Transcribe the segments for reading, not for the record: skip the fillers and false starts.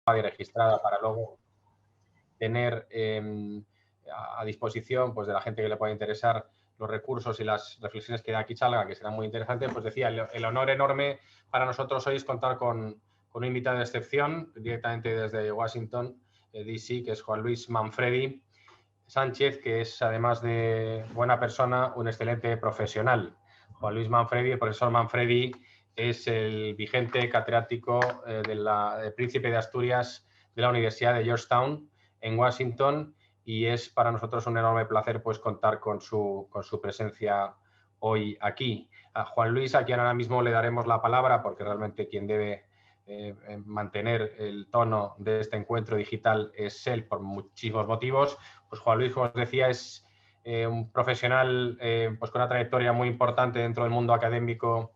y registrada para luego tener a disposición pues, de la gente que le pueda interesar los recursos y las reflexiones que de aquí salgan, que serán muy interesantes. Pues decía, el honor enorme para nosotros hoy es contar con un invitado de excepción, directamente desde Washington, D.C., que es Juan Luis Manfredi Sánchez, que es, además de buena persona, un excelente profesional. Juan Luis Manfredi, el profesor Manfredi, es el vigente catedrático del Príncipe de Asturias de la Universidad de Georgetown en Washington, y es para nosotros un enorme placer pues, contar con su presencia hoy aquí. A Juan Luis, a quien ahora mismo le daremos la palabra, porque realmente quien debe mantener el tono de este encuentro digital es él, por muchísimos motivos. Pues Juan Luis, como os decía, es un profesional pues con una trayectoria muy importante dentro del mundo académico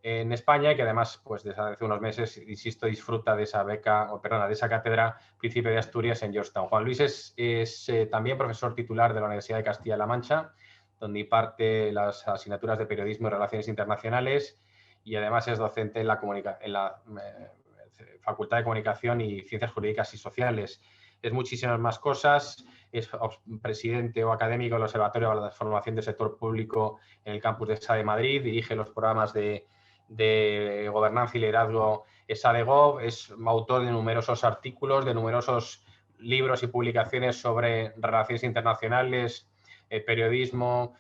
en España, y que además, pues desde hace unos meses, insisto, disfruta de esa beca, de esa cátedra Príncipe de Asturias en Georgetown. Juan Luis es también profesor titular de la Universidad de Castilla-La Mancha, donde imparte las asignaturas de Periodismo y Relaciones Internacionales, y además es docente en la Facultad de Comunicación y Ciencias Jurídicas y Sociales. Es muchísimas más cosas. Es presidente o académico del Observatorio de la Formación del Sector Público en el campus de ESA de Madrid, dirige los programas de gobernanza y liderazgo ESADEGOV, es autor de numerosos artículos, de numerosos libros y publicaciones sobre relaciones internacionales, periodismo,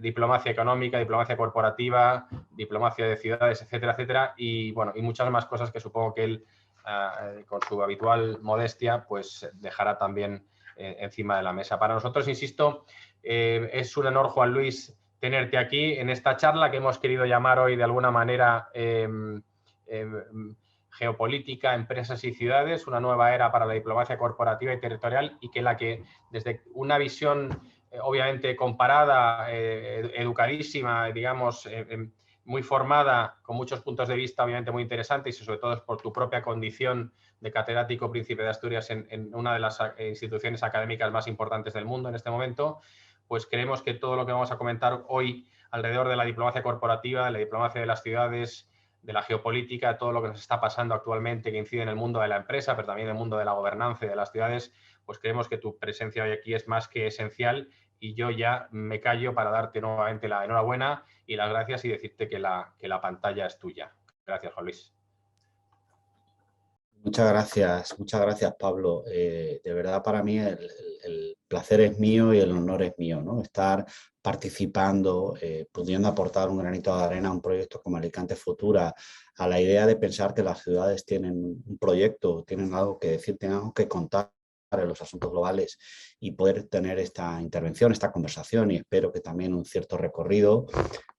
diplomacia económica, diplomacia corporativa, diplomacia de ciudades, etcétera, etcétera, y bueno, y muchas más cosas que supongo que él, con su habitual modestia, pues dejará también encima de la mesa. Para nosotros, insisto, es un honor, Juan Luis, tenerte aquí en esta charla que hemos querido llamar hoy de alguna manera geopolítica, empresas y ciudades, una nueva era para la diplomacia corporativa y territorial, y que desde una visión obviamente comparada, educadísima, digamos, muy formada, con muchos puntos de vista obviamente muy interesantes, y sobre todo es por tu propia condición de catedrático Príncipe de Asturias en una de las instituciones académicas más importantes del mundo en este momento, pues creemos que todo lo que vamos a comentar hoy alrededor de la diplomacia corporativa, de la diplomacia de las ciudades, de la geopolítica, todo lo que nos está pasando actualmente que incide en el mundo de la empresa, pero también en el mundo de la gobernanza y de las ciudades, pues creemos que tu presencia hoy aquí es más que esencial, y yo ya me callo para darte nuevamente la enhorabuena y las gracias y decirte que la pantalla es tuya. Gracias, Juan Luis. Muchas gracias, Pablo. De verdad, para mí el placer es mío y el honor es mío, ¿no? Estar participando, pudiendo aportar un granito de arena a un proyecto como Alicante Futura, a la idea de pensar que las ciudades tienen un proyecto, tienen algo que decir, tienen algo que contar en los asuntos globales, y poder tener esta intervención, esta conversación, y espero que también un cierto recorrido,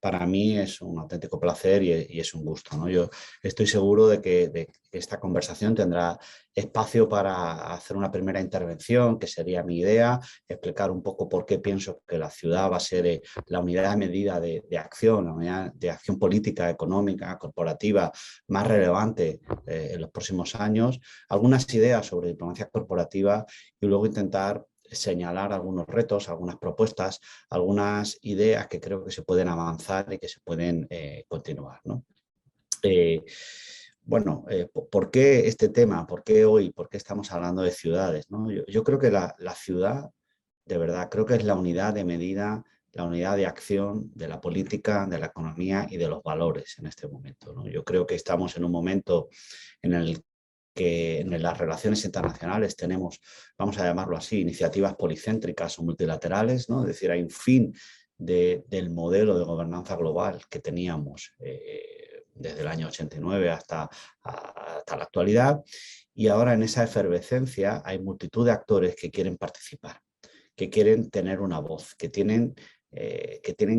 para mí es un auténtico placer y es un gusto, ¿no? Yo estoy seguro de que esta conversación tendrá espacio para hacer una primera intervención, que sería mi idea, explicar un poco por qué pienso que la ciudad va a ser la unidad de medida de acción, la unidad de acción política, económica, corporativa más relevante en los próximos años, algunas ideas sobre diplomacia corporativa, y luego intentar señalar algunos retos, algunas propuestas, algunas ideas que creo que se pueden avanzar y que se pueden continuar, ¿no? ¿Por qué este tema? ¿Por qué hoy? ¿Por qué estamos hablando de ciudades, ¿no? Yo creo que la ciudad, de verdad, creo que es la unidad de medida, la unidad de acción de la política, de la economía y de los valores en este momento, ¿no? Yo creo que estamos en un momento en el que en las relaciones internacionales tenemos, vamos a llamarlo así, iniciativas policéntricas o multilaterales, ¿no? Es decir, hay un fin del modelo de gobernanza global que teníamos desde el año 89 hasta la actualidad, y ahora en esa efervescencia hay multitud de actores que quieren participar, que quieren tener una voz, que tienen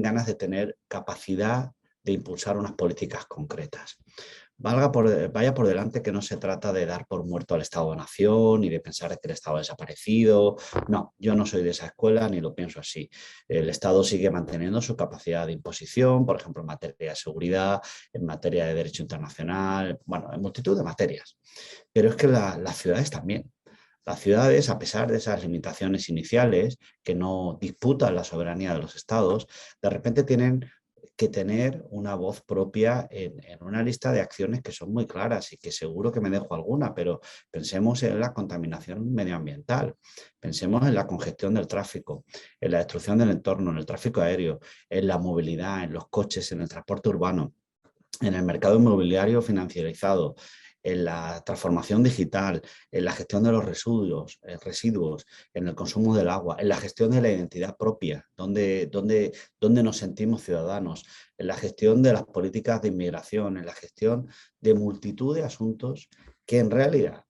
ganas de tener capacidad de impulsar unas políticas concretas. Vaya por delante que no se trata de dar por muerto al Estado-Nación y de pensar que el Estado ha desaparecido. No, yo no soy de esa escuela ni lo pienso así. El Estado sigue manteniendo su capacidad de imposición, por ejemplo, en materia de seguridad, en materia de derecho internacional, bueno, en multitud de materias. Pero es que las ciudades también. Las ciudades, a pesar de esas limitaciones iniciales que no disputan la soberanía de los estados, de repente tienen que tener una voz propia en una lista de acciones que son muy claras y que seguro que me dejo alguna, pero pensemos en la contaminación medioambiental, pensemos en la congestión del tráfico, en la destrucción del entorno, en el tráfico aéreo, en la movilidad, en los coches, en el transporte urbano, en el mercado inmobiliario financiarizado, en la transformación digital, en la gestión de los residuos, en el consumo del agua, en la gestión de la identidad propia, donde nos sentimos ciudadanos, en la gestión de las políticas de inmigración, en la gestión de multitud de asuntos que en realidad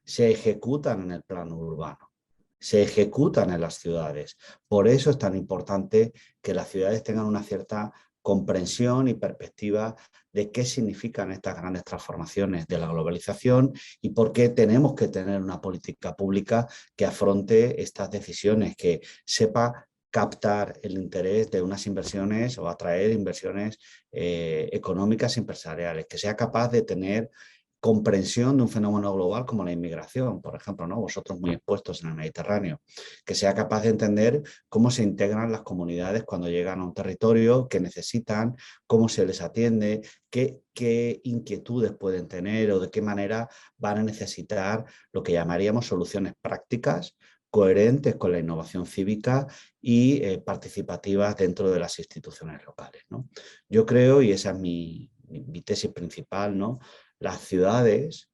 se ejecutan en el plano urbano, se ejecutan en las ciudades. Por eso es tan importante que las ciudades tengan una cierta comprensión y perspectiva de qué significan estas grandes transformaciones de la globalización y por qué tenemos que tener una política pública que afronte estas decisiones, que sepa captar el interés de unas inversiones o atraer inversiones económicas y empresariales, que sea capaz de tener comprensión de un fenómeno global como la inmigración, por ejemplo, ¿no? Vosotros muy expuestos en el Mediterráneo, que sea capaz de entender cómo se integran las comunidades cuando llegan a un territorio, qué necesitan, cómo se les atiende, qué inquietudes pueden tener o de qué manera van a necesitar lo que llamaríamos soluciones prácticas, coherentes con la innovación cívica y participativas dentro de las instituciones locales, ¿no? Yo creo, y esa es mi tesis principal, ¿no? Las ciudades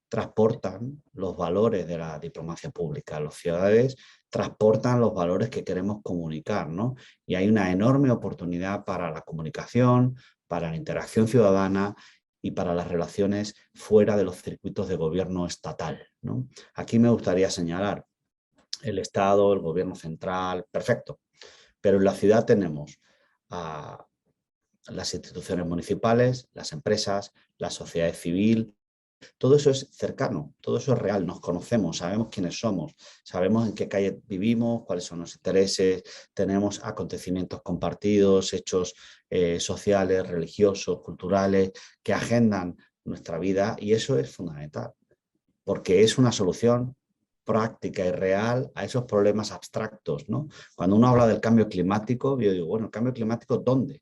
transportan los valores de la diplomacia pública, las ciudades transportan los valores que queremos comunicar, ¿no? Y hay una enorme oportunidad para la comunicación, para la interacción ciudadana y para las relaciones fuera de los circuitos de gobierno estatal, ¿no? Aquí me gustaría señalar el Estado, el gobierno central, perfecto, pero en la ciudad tenemos a las instituciones municipales, las empresas, la sociedad civil. Todo eso es cercano, todo eso es real, nos conocemos, sabemos quiénes somos, sabemos en qué calle vivimos, cuáles son los intereses, tenemos acontecimientos compartidos, hechos sociales, religiosos, culturales, que agendan nuestra vida y eso es fundamental, porque es una solución práctica y real a esos problemas abstractos, ¿no? Cuando uno habla del cambio climático, yo digo, bueno, ¿el cambio climático dónde?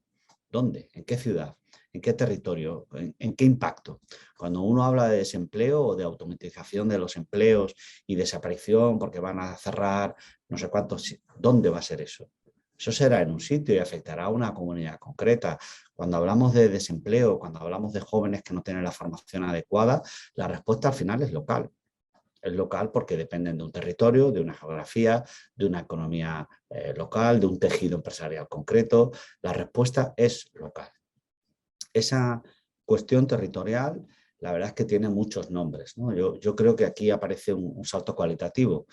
¿Dónde? ¿En qué ciudad? ¿En qué territorio? ¿En qué impacto? Cuando uno habla de desempleo o de automatización de los empleos y desaparición porque van a cerrar no sé cuántos, ¿dónde va a ser eso? Eso será en un sitio y afectará a una comunidad concreta. Cuando hablamos de desempleo, cuando hablamos de jóvenes que no tienen la formación adecuada, la respuesta al final es local. Es local porque dependen de un territorio, de una geografía, de una economía local, de un tejido empresarial concreto. La respuesta es local. Esa cuestión territorial, la verdad es que tiene muchos nombres, ¿no? Yo creo que aquí aparece un salto cualitativo.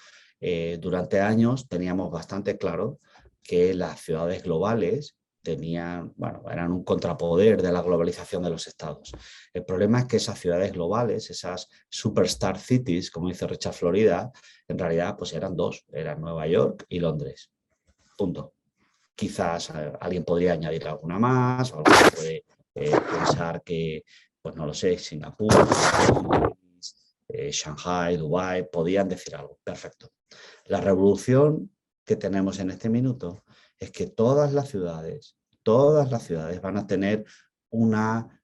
Durante años teníamos bastante claro que las ciudades globales eran un contrapoder de la globalización de los estados. El problema es que esas ciudades globales, esas superstar cities, como dice Richard Florida, en realidad pues eran dos, eran Nueva York y Londres. Punto. Quizás alguien podría añadir alguna más, o alguien puede pensar que, pues no lo sé, Singapur, Shanghai, Dubái, podían decir algo. Perfecto. La revolución que tenemos en este minuto es que todas las ciudades van a tener una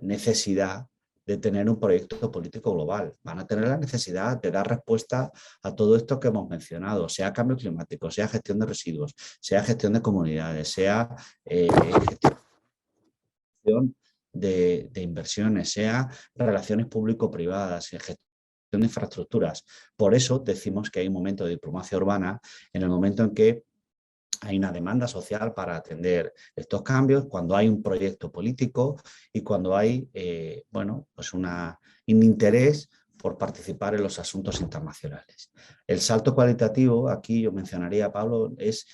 necesidad de tener un proyecto político global. Van a tener la necesidad de dar respuesta a todo esto que hemos mencionado, sea cambio climático, sea gestión de residuos, sea gestión de comunidades, sea gestión de inversiones, sea relaciones público-privadas, gestión de infraestructuras. Por eso decimos que hay un momento de diplomacia urbana en el momento en que hay una demanda social para atender estos cambios, cuando hay un proyecto político y cuando hay pues un interés por participar en los asuntos internacionales. El salto cualitativo, aquí yo mencionaría, Pablo, es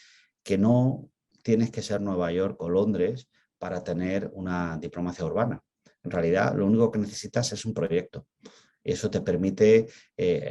que no tienes que ser Nueva York o Londres para tener una diplomacia urbana. En realidad, lo único que necesitas es un proyecto. Eso te permite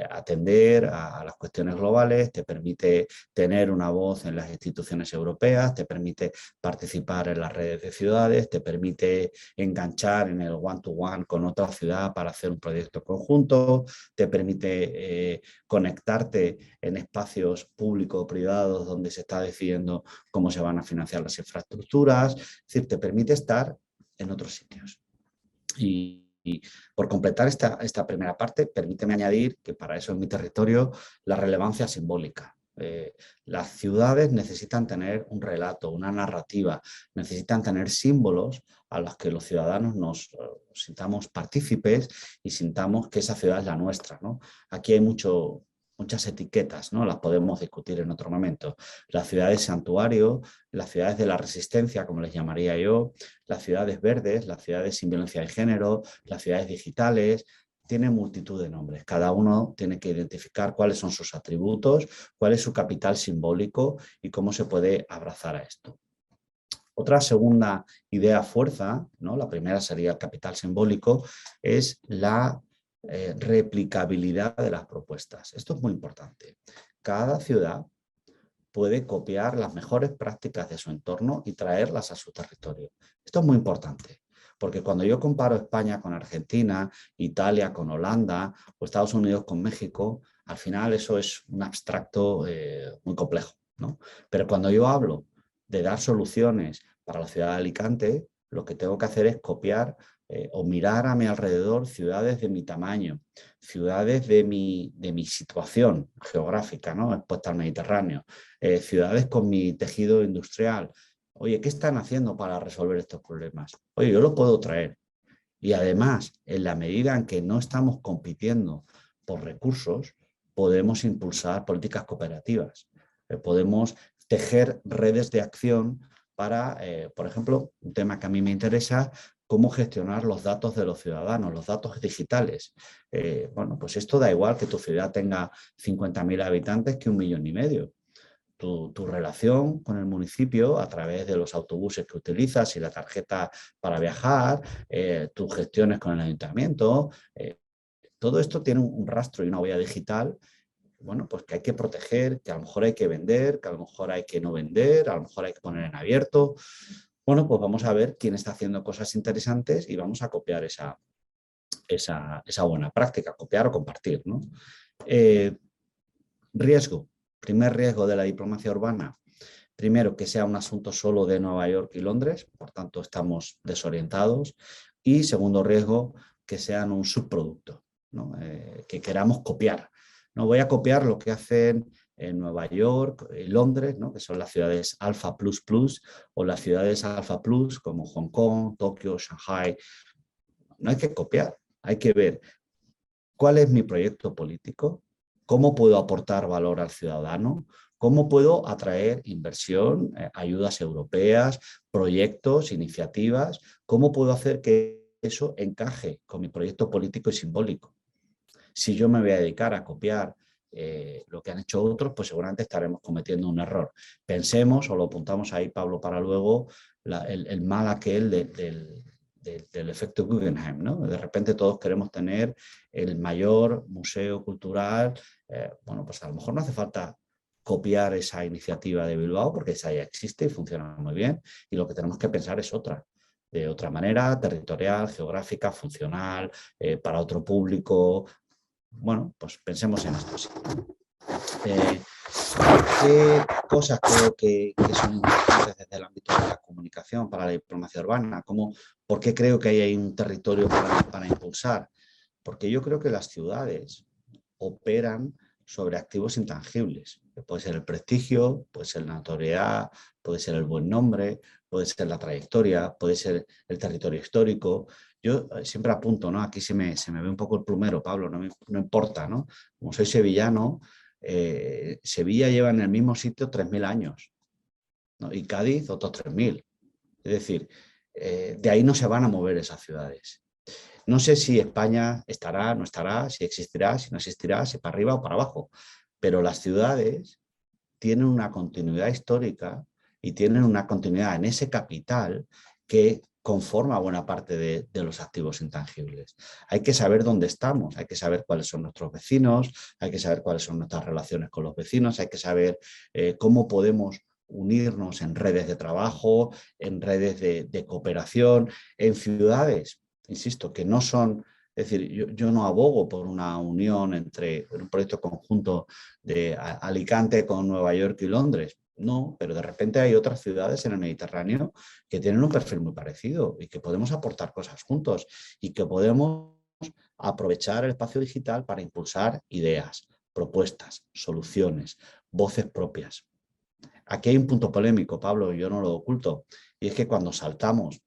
atender a las cuestiones globales, te permite tener una voz en las instituciones europeas, te permite participar en las redes de ciudades, te permite enganchar en el one-to-one con otra ciudad para hacer un proyecto conjunto, te permite conectarte en espacios públicos o privados donde se está decidiendo cómo se van a financiar las infraestructuras, es decir, te permite estar en otros sitios. Y por completar esta primera parte, permíteme añadir que para eso en mi territorio la relevancia simbólica. Las ciudades necesitan tener un relato, una narrativa, necesitan tener símbolos a los que los ciudadanos nos sintamos partícipes y sintamos que esa ciudad es la nuestra, ¿no? Aquí hay muchas etiquetas, ¿no? Las podemos discutir en otro momento. Las ciudades santuario, las ciudades de la resistencia, como les llamaría yo, las ciudades verdes, las ciudades sin violencia de género, las ciudades digitales, tienen multitud de nombres. Cada uno tiene que identificar cuáles son sus atributos, cuál es su capital simbólico y cómo se puede abrazar a esto. Otra segunda idea fuerza, ¿no? La primera sería el capital simbólico, es la replicabilidad de las propuestas. Esto es muy importante. Cada ciudad puede copiar las mejores prácticas de su entorno y traerlas a su territorio. Esto es muy importante, porque cuando yo comparo España con Argentina, Italia con Holanda o Estados Unidos con México, al final eso es un abstracto muy complejo, ¿no? Pero cuando yo hablo de dar soluciones para la ciudad de Alicante, lo que tengo que hacer es copiar o mirar a mi alrededor ciudades de mi tamaño, ciudades de mi situación geográfica, ¿no? Expuesta al Mediterráneo, ciudades con mi tejido industrial. Oye, ¿qué están haciendo para resolver estos problemas? Oye, yo lo puedo traer. Y además, en la medida en que no estamos compitiendo por recursos, podemos impulsar políticas cooperativas. Podemos tejer redes de acción para, por ejemplo, un tema que a mí me interesa, cómo gestionar los datos de los ciudadanos, los datos digitales. Bueno, pues esto da igual que tu ciudad tenga 50.000 habitantes que 1,5 millones. Tu relación con el municipio a través de los autobuses que utilizas y la tarjeta para viajar, tus gestiones con el ayuntamiento, todo esto tiene un rastro y una huella digital, bueno, pues que hay que proteger, que a lo mejor hay que vender, que a lo mejor hay que no vender, a lo mejor hay que poner en abierto. Bueno, pues vamos a ver quién está haciendo cosas interesantes y vamos a copiar esa buena práctica, copiar o compartir, ¿no? Riesgo. Primer riesgo de la diplomacia urbana. Primero, que sea un asunto solo de Nueva York y Londres, por tanto estamos desorientados. Y segundo riesgo, que sean un subproducto, ¿no? Que queramos copiar. No voy a copiar lo que hacen en Nueva York y Londres, ¿no? Que son las ciudades Alpha Plus Plus o las ciudades Alpha Plus como Hong Kong, Tokio, Shanghai. No hay que copiar, hay que ver cuál es mi proyecto político, cómo puedo aportar valor al ciudadano, cómo puedo atraer inversión, ayudas europeas, proyectos, iniciativas, cómo puedo hacer que eso encaje con mi proyecto político y simbólico. Si yo me voy a dedicar a copiar lo que han hecho otros, pues seguramente estaremos cometiendo un error. Pensemos, o lo apuntamos ahí, Pablo, para luego, el mal aquel del efecto Guggenheim, ¿no? De repente todos queremos tener el mayor museo cultural. Bueno, pues a lo mejor no hace falta copiar esa iniciativa de Bilbao porque esa ya existe y funciona muy bien, y lo que tenemos que pensar es otra, de otra manera, territorial, geográfica, funcional, para otro público. Bueno, pues pensemos en esto. Sí. ¿Qué cosas creo que son importantes desde el ámbito de la comunicación para la diplomacia urbana? ¿Por qué creo que hay un territorio para impulsar? Porque yo creo que las ciudades operan sobre activos intangibles. Puede ser el prestigio, puede ser la notoriedad, puede ser el buen nombre, puede ser la trayectoria, puede ser el territorio histórico. Yo siempre apunto, ¿no? Aquí se me ve un poco el plumero, Pablo, no importa, ¿no? Como soy sevillano, Sevilla lleva en el mismo sitio 3.000 años, ¿no? Y Cádiz otros 3.000. Es decir, de ahí no se van a mover esas ciudades. No sé si España estará, no estará, si existirá, si no existirá, si para arriba o para abajo, pero las ciudades tienen una continuidad histórica y tienen una continuidad en ese capital que conforma buena parte de los activos intangibles. Hay que saber dónde estamos, hay que saber cuáles son nuestros vecinos, hay que saber cuáles son nuestras relaciones con los vecinos, hay que saber cómo podemos unirnos en redes de trabajo, en redes de cooperación, en ciudades, insisto, que no son... Es decir, yo no abogo por una unión entre un proyecto conjunto de Alicante con Nueva York y Londres. No, pero de repente hay otras ciudades en el Mediterráneo que tienen un perfil muy parecido y que podemos aportar cosas juntos y que podemos aprovechar el espacio digital para impulsar ideas, propuestas, soluciones, voces propias. Aquí hay un punto polémico, Pablo, yo no lo oculto, y es que cuando saltamos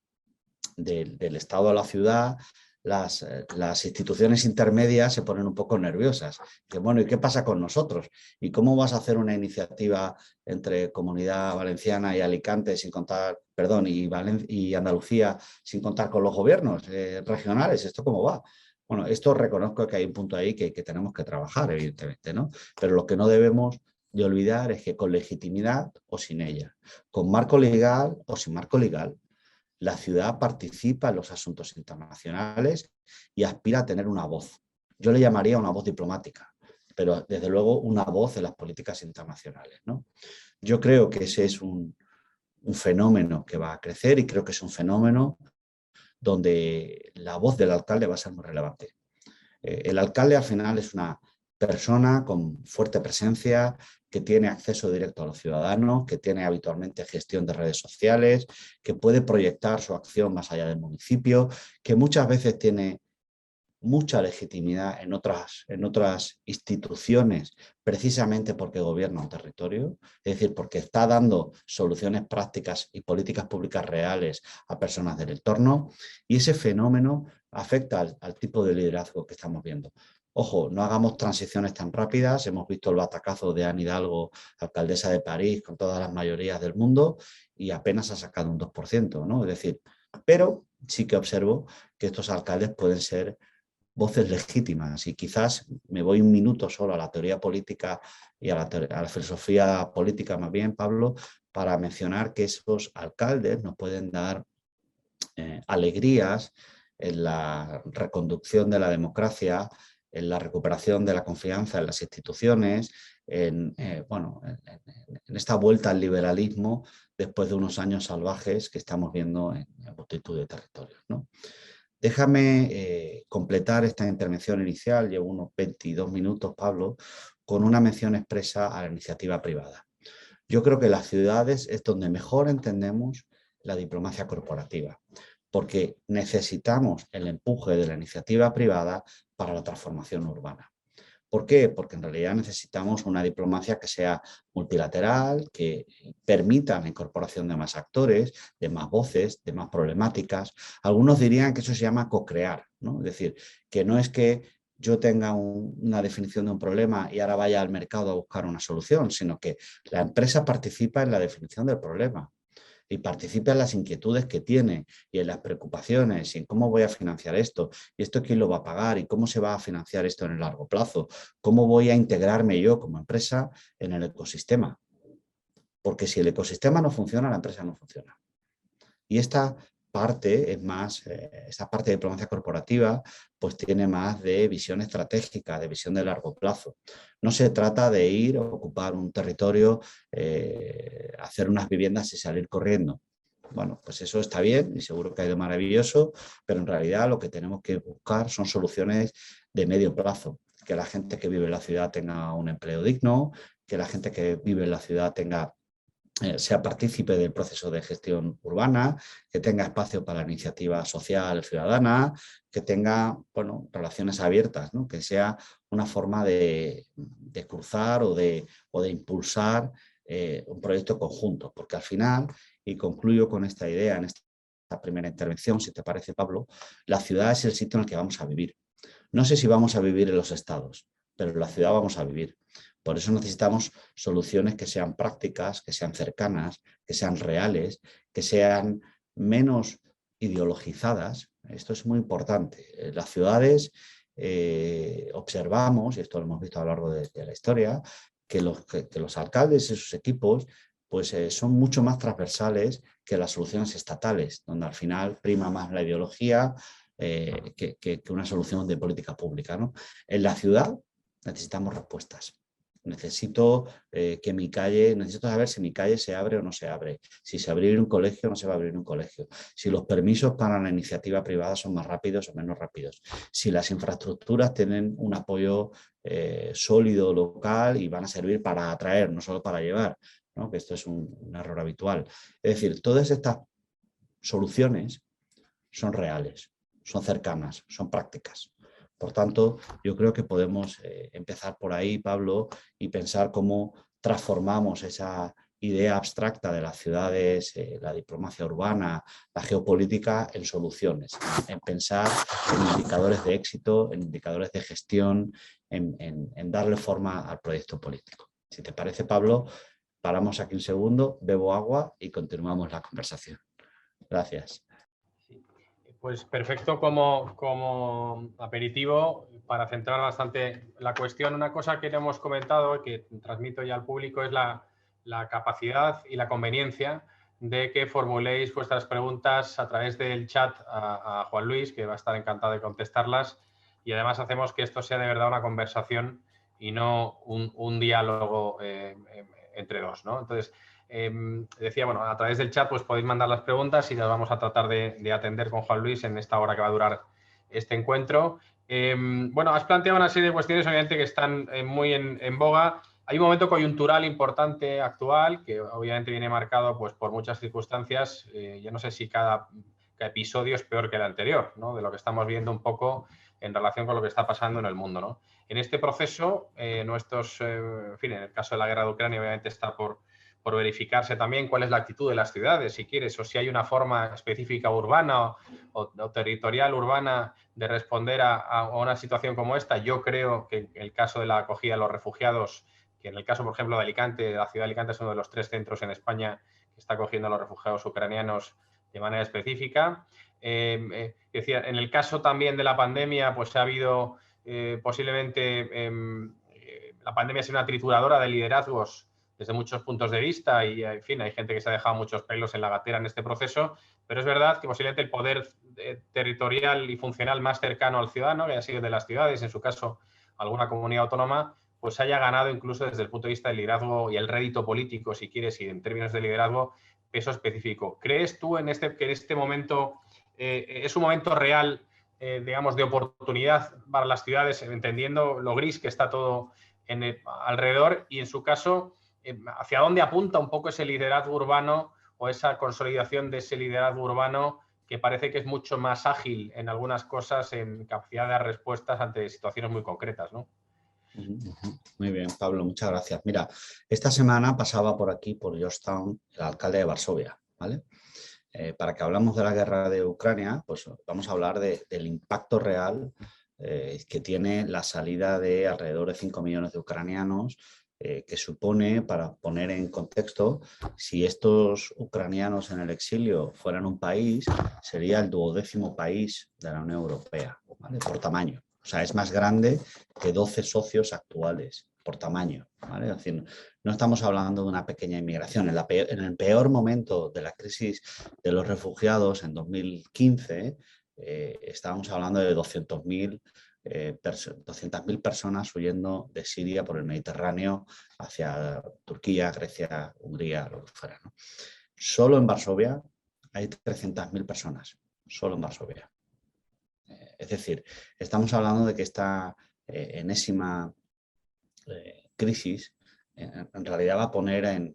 del Estado a la ciudad, las instituciones intermedias se ponen un poco nerviosas. Que, bueno, ¿y qué pasa con nosotros? ¿Y cómo vas a hacer una iniciativa entre Comunidad Valenciana y Alicante sin contar, perdón, y Andalucía sin contar con los gobiernos regionales? ¿Esto cómo va? Bueno, esto reconozco que hay un punto ahí que tenemos que trabajar, evidentemente, ¿no? Pero lo que no debemos de olvidar es que con legitimidad o sin ella, con marco legal o sin marco legal, la ciudad participa en los asuntos internacionales y aspira a tener una voz. Yo le llamaría una voz diplomática, pero desde luego una voz en las políticas internacionales, ¿no? Yo creo que ese es un fenómeno que va a crecer y creo que es un fenómeno donde la voz del alcalde va a ser muy relevante. El alcalde al final es una persona con fuerte presencia, que tiene acceso directo a los ciudadanos, que tiene habitualmente gestión de redes sociales, que puede proyectar su acción más allá del municipio, que muchas veces tiene mucha legitimidad en otras instituciones, precisamente porque gobierna un territorio, es decir, porque está dando soluciones prácticas y políticas públicas reales a personas del entorno, y ese fenómeno afecta al tipo de liderazgo que estamos viendo. Ojo, no hagamos transiciones tan rápidas. Hemos visto el batacazo de Anne Hidalgo, alcaldesa de París, con todas las mayorías del mundo, y apenas ha sacado un 2%, ¿no? Es decir, pero sí que observo que estos alcaldes pueden ser voces legítimas, y quizás me voy un minuto solo a la teoría política y a la filosofía política más bien, Pablo, para mencionar que esos alcaldes nos pueden dar alegrías en la reconducción de la democracia, en la recuperación de la confianza en las instituciones, bueno, en esta vuelta al liberalismo después de unos años salvajes que estamos viendo en multitud de territorios, ¿no? Déjame completar esta intervención inicial, llevo unos 22 minutos, Pablo, con una mención expresa a la iniciativa privada. Yo creo que las ciudades es donde mejor entendemos la diplomacia corporativa, porque necesitamos el empuje de la iniciativa privada para la transformación urbana. ¿Por qué? Porque en realidad necesitamos una diplomacia que sea multilateral, que permita la incorporación de más actores, de más voces, de más problemáticas. Algunos dirían que eso se llama co-crear, ¿no? Es decir, que no es que yo tenga una definición de un problema y ahora vaya al mercado a buscar una solución, sino que la empresa participa en la definición del problema y participa en las inquietudes que tiene y en las preocupaciones y en cómo voy a financiar esto, y esto quién lo va a pagar y cómo se va a financiar esto en el largo plazo, cómo voy a integrarme yo como empresa en el ecosistema. Porque si el ecosistema no funciona, la empresa no funciona. Y esta parte es más, esta parte de diplomacia corporativa, pues tiene más de visión estratégica, de visión de largo plazo. No se trata de ir a ocupar un territorio, hacer unas viviendas y salir corriendo. Bueno, pues eso está bien y seguro que ha ido maravilloso, pero en realidad lo que tenemos que buscar son soluciones de medio plazo. Que la gente que vive en la ciudad tenga un empleo digno, que la gente que vive en la ciudad sea partícipe del proceso de gestión urbana, que tenga espacio para la iniciativa social ciudadana, que tenga, bueno, relaciones abiertas, ¿no? Que sea una forma de cruzar o de impulsar un proyecto conjunto, porque al final, y concluyo con esta idea en esta primera intervención, si te parece, Pablo, la ciudad es el sitio en el que vamos a vivir. No sé si vamos a vivir en los estados, pero en la ciudad vamos a vivir. Por eso necesitamos soluciones que sean prácticas, que sean cercanas, que sean reales, que sean menos ideologizadas. Esto es muy importante. En las ciudades observamos, y esto lo hemos visto a lo largo de la historia, que los alcaldes y sus equipos pues son mucho más transversales que las soluciones estatales, donde al final prima más la ideología que una solución de política pública, ¿no? En la ciudad necesitamos respuestas. Necesito necesito saber si mi calle se abre o no se abre, si se va a abrir un colegio o no se va a abrir un colegio, si los permisos para la iniciativa privada son más rápidos o menos rápidos, si las infraestructuras tienen un apoyo sólido local y van a servir para atraer, no solo para llevar, ¿no? Que esto es un error habitual. Es decir, todas estas soluciones son reales, son cercanas, son prácticas. Por tanto, yo creo que podemos empezar por ahí, Pablo, y pensar cómo transformamos esa idea abstracta de las ciudades, la diplomacia urbana, la geopolítica, en soluciones, en pensar en indicadores de éxito, en indicadores de gestión, en darle forma al proyecto político. Si te parece, Pablo, paramos aquí un segundo, bebo agua y continuamos la conversación. Gracias. Pues perfecto como aperitivo para centrar bastante la cuestión. Una cosa que no hemos comentado y que transmito ya al público es la capacidad y la conveniencia de que formuléis vuestras preguntas a través del chat a Juan Luis, que va a estar encantado de contestarlas, y además hacemos que esto sea de verdad una conversación y no un diálogo entre dos, ¿no? Entonces, decía, bueno, a través del chat pues podéis mandar las preguntas y las vamos a tratar de atender con Juan Luis en esta hora que va a durar este encuentro. Bueno, has planteado una serie de cuestiones obviamente que están muy en boga. Hay un momento coyuntural importante actual que obviamente viene marcado pues, por muchas circunstancias. Yo no sé si cada episodio es peor que el anterior, ¿no? De lo que estamos viendo un poco en relación con lo que está pasando en el mundo, ¿no? En este proceso, en fin, en el caso de la guerra de Ucrania obviamente está por verificarse también cuál es la actitud de las ciudades, si quieres, o si hay una forma específica urbana o territorial urbana de responder a una situación como esta. Yo creo que en el caso de la acogida de los refugiados, que en el caso, por ejemplo, de Alicante, la ciudad de Alicante es uno de los 3 centros en España que está acogiendo a los refugiados ucranianos de manera específica. Decía, en el caso también de la pandemia, pues ha habido posiblemente la pandemia ha sido una trituradora de liderazgos desde muchos puntos de vista y, en fin, hay gente que se ha dejado muchos pelos en la gatera en este proceso, pero es verdad que posiblemente el poder territorial y funcional más cercano al ciudadano, que haya sido de las ciudades, en su caso alguna comunidad autónoma, pues haya ganado incluso desde el punto de vista del liderazgo y el rédito político, si quieres, y en términos de liderazgo, peso específico. ¿Crees tú que en este momento es un momento real, digamos, de oportunidad para las ciudades, entendiendo lo gris que está todo alrededor y, en su caso, hacia dónde apunta un poco ese liderazgo urbano o esa consolidación de ese liderazgo urbano que parece que es mucho más ágil en algunas cosas, en capacidad de dar respuestas ante situaciones muy concretas, ¿no? Muy bien, Pablo, muchas gracias. Mira, esta semana pasaba por aquí, por Georgetown, el alcalde de Varsovia, ¿vale? Para que hablamos de la guerra de Ucrania, pues vamos a hablar del impacto real que tiene la salida de alrededor de 5 millones de ucranianos, que supone, para poner en contexto, si estos ucranianos en el exilio fueran un país, sería el 12º país de la Unión Europea, ¿vale? Por tamaño. O sea, es más grande que 12 socios actuales por tamaño, ¿vale? Es decir, no estamos hablando de una pequeña inmigración. En el peor momento de la crisis de los refugiados, en 2015, estábamos hablando de 200.000 personas huyendo de Siria por el Mediterráneo hacia Turquía, Grecia, Hungría, lo que fuera, ¿no? Solo en Varsovia hay 300.000 personas, solo en Varsovia. Es decir, estamos hablando de que esta enésima crisis en realidad va a poner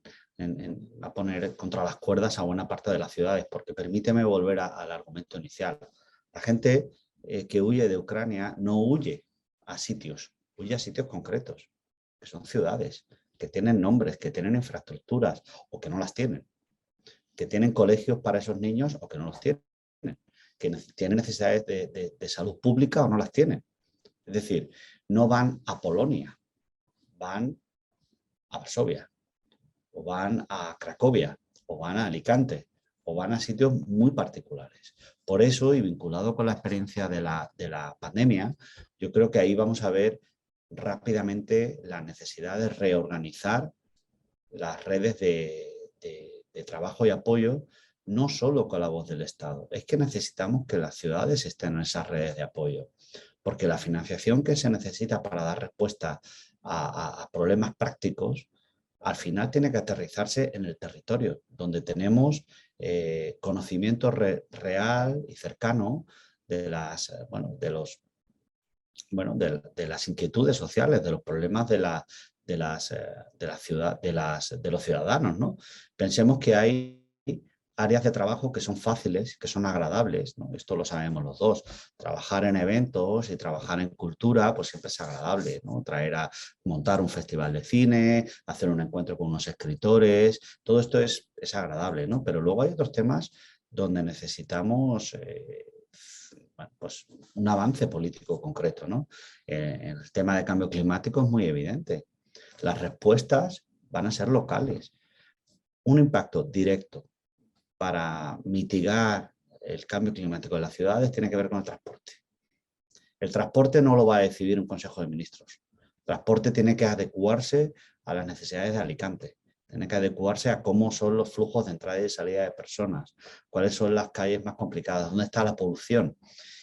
contra las cuerdas a buena parte de las ciudades, porque permíteme volver al argumento inicial. La gente que huye de Ucrania no huye a sitios, huye a sitios concretos, que son ciudades, que tienen nombres, que tienen infraestructuras o que no las tienen, que tienen colegios para esos niños o que no los tienen, que tienen necesidades de salud pública o no las tienen. Es decir, no van a Polonia, van a Varsovia, o van a Cracovia, o van a Alicante, o van a sitios muy particulares. Por eso, y vinculado con la experiencia de la pandemia, yo creo que ahí vamos a ver rápidamente la necesidad de reorganizar las redes de de trabajo y apoyo, no solo con la voz del Estado. Es que necesitamos que las ciudades estén en esas redes de apoyo, porque la financiación que se necesita para dar respuesta a problemas prácticos, al final tiene que aterrizarse en el territorio, donde tenemos conocimiento real y cercano de las, de las inquietudes sociales, de los problemas de la ciudad, de los ciudadanos, ¿no? Pensemos que hay áreas de trabajo que son fáciles, que son agradables, ¿no? Esto lo sabemos los dos. Trabajar en eventos y trabajar en cultura, pues siempre es agradable, ¿no? Montar un festival de cine, hacer un encuentro con unos escritores, todo esto es agradable, ¿no? Pero luego hay otros temas donde necesitamos pues un avance político concreto, ¿no? El tema de cambio climático es muy evidente. Las respuestas van a ser locales. Un impacto directo para mitigar el cambio climático en las ciudades tiene que ver con el transporte. El transporte no lo va a decidir un Consejo de Ministros. El transporte tiene que adecuarse a las necesidades de Alicante. Tiene que adecuarse a cómo son los flujos de entrada y salida de personas, cuáles son las calles más complicadas, dónde está la polución.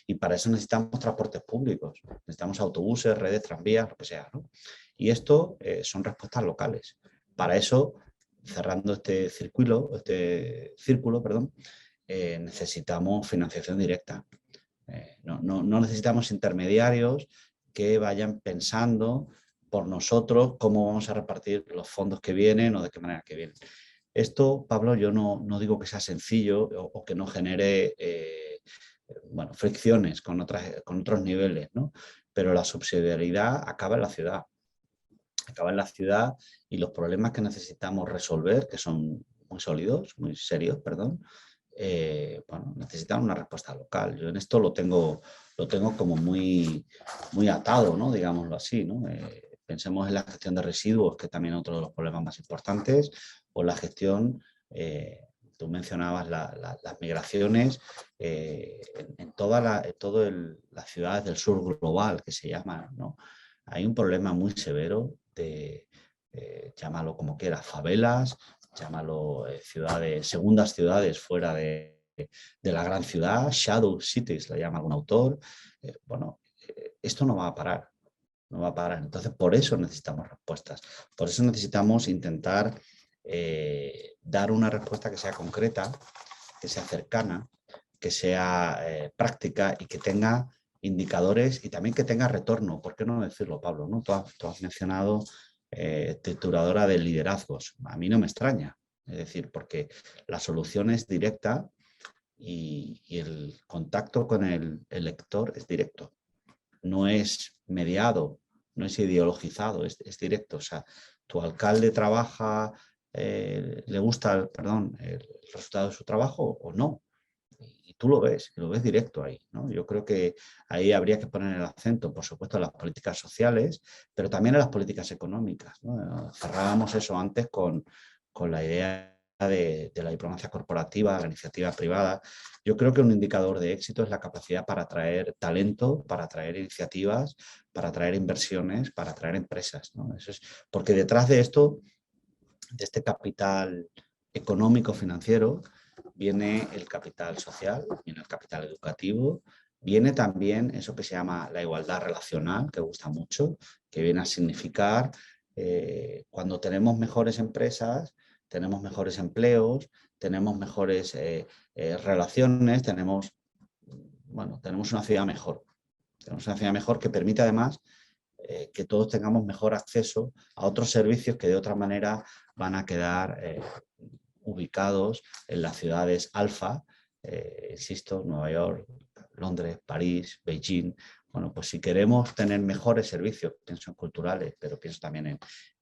Y para eso necesitamos transportes públicos, necesitamos autobuses, redes, tranvías, lo que sea, ¿no? Y esto son respuestas locales. Para eso, cerrando este círculo, necesitamos financiación directa. No necesitamos intermediarios que vayan pensando por nosotros cómo vamos a repartir los fondos que vienen o de qué manera que vienen. Esto, Pablo, yo no digo que sea sencillo o que no genere fricciones con otros niveles, ¿no? Pero la subsidiariedad acaba en la ciudad. Acaba en la ciudad y los problemas que necesitamos resolver, que son muy serios, perdón, necesitan una respuesta local. Yo en esto lo tengo como muy atado, ¿no? Digámoslo así, ¿no? Pensemos en la gestión de residuos, que también es otro de los problemas más importantes, o la gestión, tú mencionabas las migraciones en todas las ciudades del sur global, que se llaman, ¿no? Hay un problema muy severo de, llámalo como quieras, favelas, llámalo segundas ciudades fuera de la gran ciudad, shadow cities, le llama algún autor. Esto no va a parar, no va a parar. Entonces, por eso necesitamos respuestas. Por eso necesitamos intentar dar una respuesta que sea concreta, que sea cercana, que sea práctica y que tenga indicadores y también que tenga retorno. ¿Por qué no decirlo, Pablo? ¿No? Tú has mencionado trituradora de liderazgos. A mí no me extraña. Es decir, porque la solución es directa y el contacto con el lector es directo. No es mediado, no es ideologizado, es directo. O sea, tu alcalde trabaja, le gusta, el resultado de su trabajo o no. Y tú lo ves directo ahí, ¿no? Yo creo que ahí habría que poner el acento, por supuesto, en las políticas sociales, pero también en las políticas económicas, ¿no? Cerrábamos eso antes con la idea de la diplomacia corporativa, la iniciativa privada. Yo creo que un indicador de éxito es la capacidad para atraer talento, para atraer iniciativas, para atraer inversiones, para atraer empresas, ¿no? Eso es, porque detrás de esto, de este capital económico financiero, viene el capital social, viene el capital educativo, viene también eso que se llama la igualdad relacional, que gusta mucho, que viene a significar cuando tenemos mejores empresas, tenemos mejores empleos, tenemos mejores relaciones, tenemos una ciudad mejor. Tenemos una ciudad mejor que permite además que todos tengamos mejor acceso a otros servicios que de otra manera van a quedar ubicados en las ciudades alfa, insisto, Nueva York, Londres, París, Beijing. Bueno, pues si queremos tener mejores servicios, pienso en culturales, pero pienso también en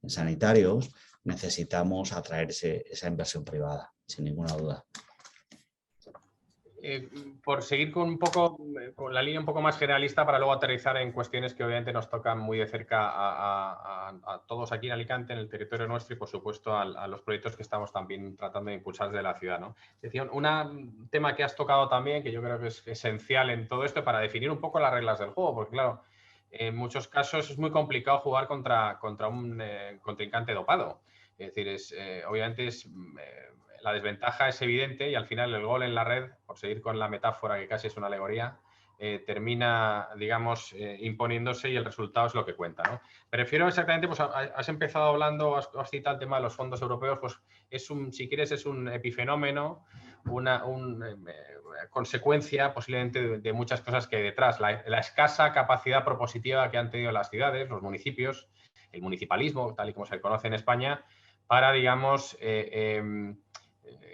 sanitarios, necesitamos atraer esa inversión privada, sin ninguna duda. Por seguir con con la línea un poco más generalista para luego aterrizar en cuestiones que obviamente nos tocan muy de cerca a todos aquí en Alicante, en el territorio nuestro y por supuesto a los proyectos que estamos también tratando de impulsar desde la ciudad, ¿no? Decía, un tema que has tocado también, que yo creo que es esencial en todo esto para definir un poco las reglas del juego, porque claro, en muchos casos es muy complicado jugar contra un contrincante dopado. Es decir, obviamente la desventaja es evidente y al final el gol en la red, por seguir con la metáfora que casi es una alegoría, termina, digamos, imponiéndose y el resultado es lo que cuenta, ¿no? Prefiero exactamente, pues has empezado hablando, has citado el tema de los fondos europeos, pues si quieres, es un epifenómeno, una consecuencia posiblemente de muchas cosas que hay detrás. La escasa capacidad propositiva que han tenido las ciudades, los municipios, el municipalismo, tal y como se conoce en España, para, digamos,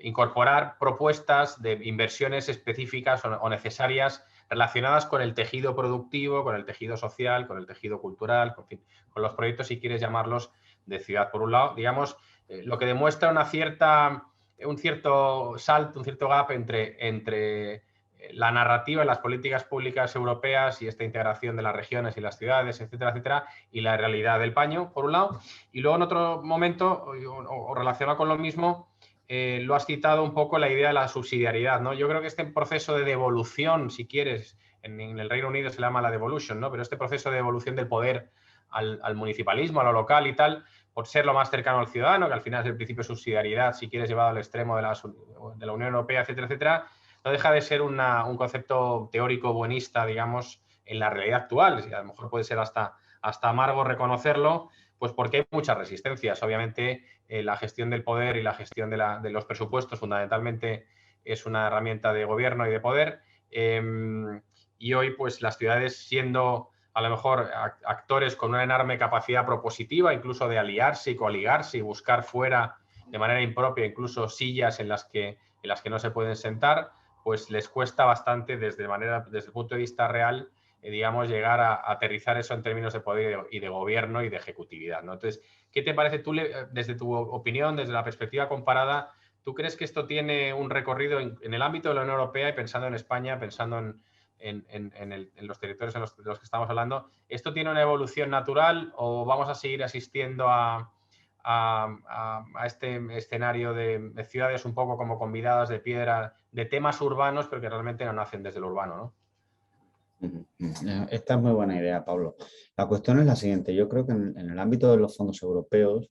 incorporar propuestas de inversiones específicas o necesarias relacionadas con el tejido productivo, con el tejido social, con el tejido cultural, con los proyectos, si quieres llamarlos, de ciudad. Por un lado, digamos, lo que demuestra un cierto salto, un cierto gap entre la narrativa y las políticas públicas europeas y esta integración de las regiones y las ciudades, etcétera, etcétera, y la realidad del paño, por un lado. Y luego, en otro momento, o relacionado con lo mismo, lo has citado un poco la idea de la subsidiariedad, ¿no? Yo creo que este proceso de devolución, si quieres, en el Reino Unido se llama la devolution, ¿no? Pero este proceso de devolución del poder al municipalismo, a lo local y tal, por ser lo más cercano al ciudadano, que al final es el principio de subsidiariedad, si quieres, llevado al extremo de la Unión Europea, etcétera, etcétera, no deja de ser un concepto teórico buenista, digamos, en la realidad actual. Y a lo mejor puede ser hasta amargo reconocerlo, pues porque hay muchas resistencias. Obviamente, la gestión del poder y la gestión de los presupuestos fundamentalmente es una herramienta de gobierno y de poder. Y hoy, pues las ciudades, siendo a lo mejor actores con una enorme capacidad propositiva, incluso de aliarse y coaligarse y buscar fuera de manera impropia incluso sillas en las que no se pueden sentar, pues les cuesta bastante desde el punto de vista real, digamos, llegar a aterrizar eso en términos de poder y de gobierno y de ejecutividad, ¿no? Entonces, ¿qué te parece tú, desde tu opinión, desde la perspectiva comparada, tú crees que esto tiene un recorrido en el ámbito de la Unión Europea y pensando en España, pensando en los territorios de los que estamos hablando, ¿esto tiene una evolución natural o vamos a seguir asistiendo a este escenario de ciudades un poco como convidadas de piedra, de temas urbanos, pero que realmente no nacen desde lo urbano, ¿no? Esta es muy buena idea, Pablo. La cuestión es la siguiente. Yo creo que en el ámbito de los fondos europeos,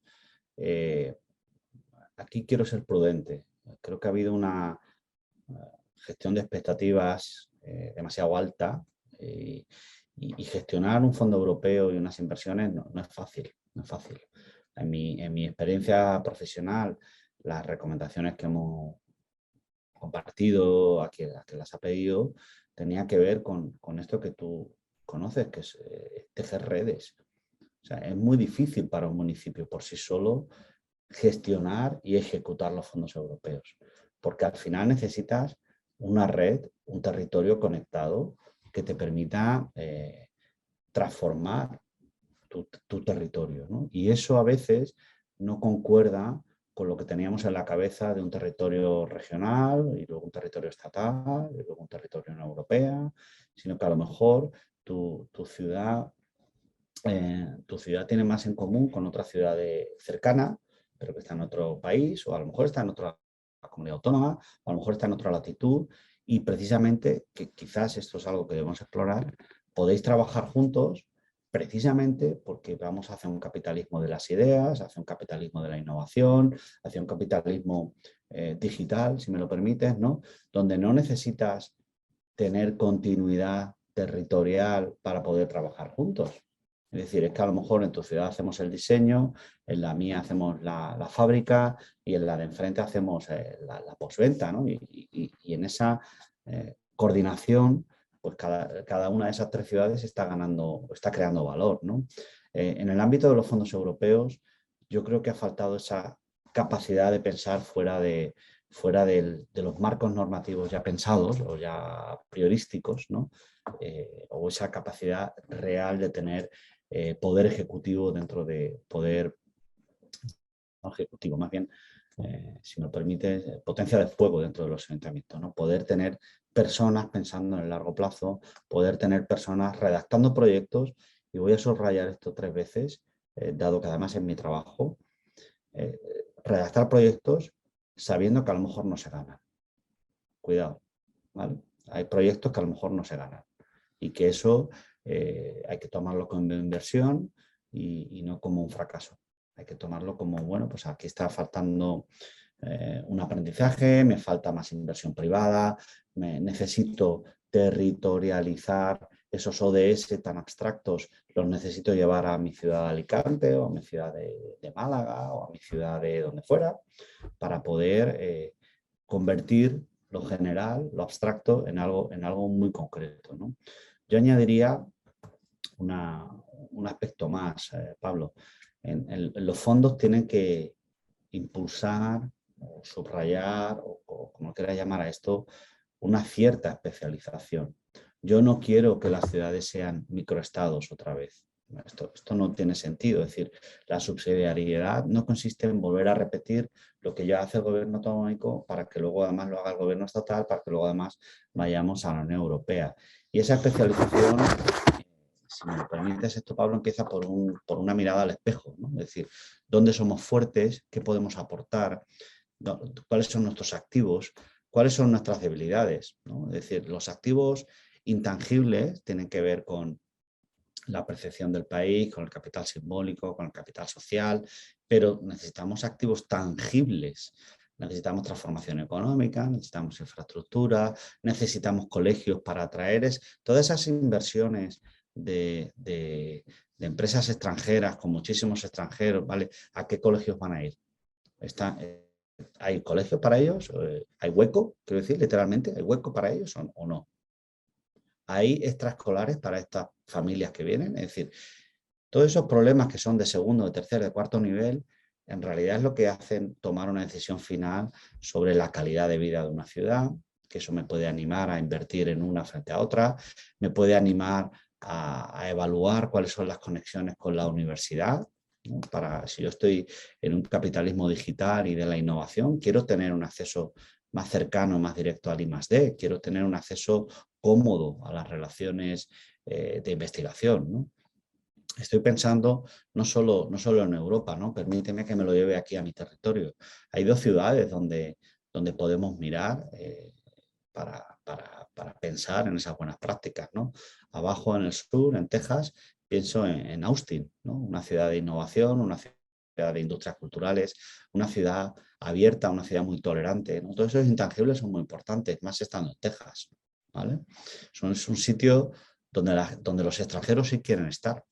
aquí quiero ser prudente. Creo que ha habido una gestión de expectativas demasiado alta y gestionar un fondo europeo y unas inversiones no es fácil, no es fácil. En mi experiencia profesional, las recomendaciones que hemos compartido a quien las ha pedido, tenía que ver con esto que tú conoces, que es tejer redes. O sea, es muy difícil para un municipio por sí solo gestionar y ejecutar los fondos europeos, porque al final necesitas una red, un territorio conectado que te permita transformar tu territorio, ¿no? Y eso a veces no concuerda con lo que teníamos en la cabeza de un territorio regional y luego un territorio estatal y luego un territorio en europea, sino que a lo mejor tu ciudad tiene más en común con otra ciudad cercana, pero que está en otro país, o a lo mejor está en otra comunidad autónoma, o a lo mejor está en otra latitud, y precisamente, que quizás esto es algo que debemos explorar, podéis trabajar juntos precisamente porque vamos hacia un capitalismo de las ideas, hacia un capitalismo de la innovación, hacia un capitalismo digital, si me lo permites, ¿no? Donde no necesitas tener continuidad territorial para poder trabajar juntos. Es decir, es que a lo mejor en tu ciudad hacemos el diseño, en la mía hacemos la fábrica y en la de enfrente hacemos la postventa, ¿no? Y en esa coordinación, pues cada una de esas tres ciudades está creando valor, ¿no? En el ámbito de los fondos europeos, yo creo que ha faltado esa capacidad de pensar fuera de los marcos normativos ya pensados o ya priorísticos, ¿no? O esa capacidad real de tener poder ejecutivo dentro de poder ejecutivo, más bien, si me permite, potencia de fuego dentro de los ayuntamientos, ¿no? Poder tener personas pensando en el largo plazo, poder tener personas redactando proyectos, y voy a subrayar esto 3 veces, dado que además es mi trabajo, redactar proyectos sabiendo que a lo mejor no se ganan. Cuidado, ¿vale? Hay proyectos que a lo mejor no se ganan y que eso hay que tomarlo como inversión y no como un fracaso. Hay que tomarlo como, bueno, pues aquí está faltando un aprendizaje, me falta más inversión privada, necesito territorializar esos ODS tan abstractos, los necesito llevar a mi ciudad de Alicante o a mi ciudad de Málaga o a mi ciudad de donde fuera, para poder convertir lo general, lo abstracto, en algo muy concreto, ¿no? Yo añadiría un aspecto más, Pablo. Los fondos tienen que impulsar o subrayar, o como quieras llamar a esto, una cierta especialización. Yo no quiero que las ciudades sean microestados otra vez. Esto no tiene sentido. Es decir, la subsidiariedad no consiste en volver a repetir lo que ya hace el gobierno autonómico para que luego además lo haga el gobierno estatal, para que luego además vayamos a la Unión Europea. Y esa especialización, si me lo permites esto, Pablo, empieza por una mirada al espejo, ¿no? Es decir, ¿dónde somos fuertes? ¿Qué podemos aportar? ¿Cuáles son nuestros activos? ¿Cuáles son nuestras debilidades? ¿No? Es decir, los activos intangibles tienen que ver con la percepción del país, con el capital simbólico, con el capital social, pero necesitamos activos tangibles. Necesitamos transformación económica, necesitamos infraestructura, necesitamos colegios para atraer todas esas inversiones de empresas extranjeras, con muchísimos extranjeros, ¿vale? ¿A qué colegios van a ir? ¿Hay colegios para ellos? ¿Hay hueco? Quiero decir, literalmente, ¿hay hueco para ellos o no? ¿Hay extraescolares para estas familias que vienen? Es decir, todos esos problemas que son de segundo, de tercer, de cuarto nivel, en realidad es lo que hacen tomar una decisión final sobre la calidad de vida de una ciudad, que eso me puede animar a invertir en una frente a otra, me puede animar a evaluar cuáles son las conexiones con la universidad, ¿no? Si yo estoy en un capitalismo digital y de la innovación, quiero tener un acceso más cercano, más directo al I+D, quiero tener un acceso cómodo a las relaciones de investigación, ¿no? Estoy pensando no solo en Europa, ¿no? Permíteme que me lo lleve aquí a mi territorio. Hay 2 ciudades donde podemos mirar para pensar en esas buenas prácticas, ¿no? Abajo en el sur, en Texas, pienso en Austin, ¿no? Una ciudad de innovación, una ciudad de industrias culturales, una ciudad abierta, una ciudad muy tolerante, ¿no? Todos esos intangibles son muy importantes, más estando en Texas, ¿vale? Es un sitio donde los extranjeros sí quieren estar,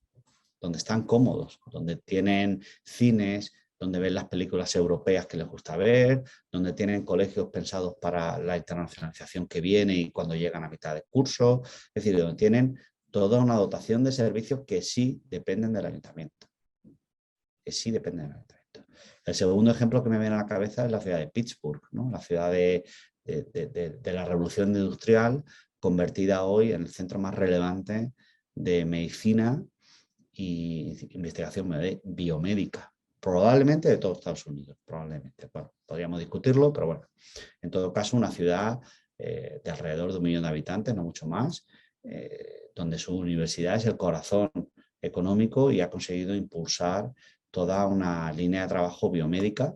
donde están cómodos, donde tienen cines, donde ven las películas europeas que les gusta ver, donde tienen colegios pensados para la internacionalización que viene y cuando llegan a mitad de curso, es decir, donde tienen toda una dotación de servicios que sí dependen del ayuntamiento, que sí dependen del ayuntamiento. El segundo ejemplo que me viene a la cabeza es la ciudad de Pittsburgh, ¿no? La ciudad de la revolución industrial, convertida hoy en el centro más relevante de medicina y investigación biomédica, probablemente de todos Estados Unidos, probablemente. Bueno, podríamos discutirlo, pero bueno, en todo caso una ciudad de alrededor de 1 millón de habitantes, no mucho más, donde su universidad es el corazón económico y ha conseguido impulsar toda una línea de trabajo biomédica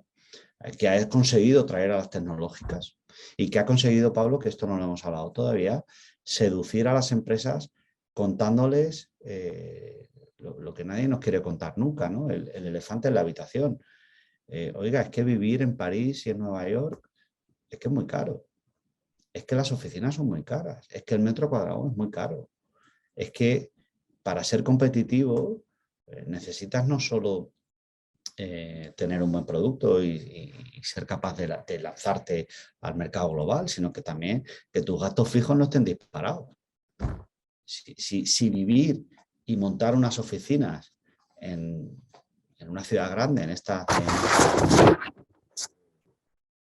que ha conseguido traer a las tecnológicas y que ha conseguido, Pablo, que esto no lo hemos hablado todavía, seducir a las empresas contándoles lo que nadie nos quiere contar nunca, ¿no? El elefante en la habitación. Oiga, es que vivir en París y en Nueva York es que es muy caro. Es que las oficinas son muy caras. Es que el metro cuadrado es muy caro. Es que para ser competitivo necesitas no solo tener un buen producto y ser capaz de lanzarte al mercado global, sino que también que tus gastos fijos no estén disparados. Si vivir y montar unas oficinas en una ciudad grande,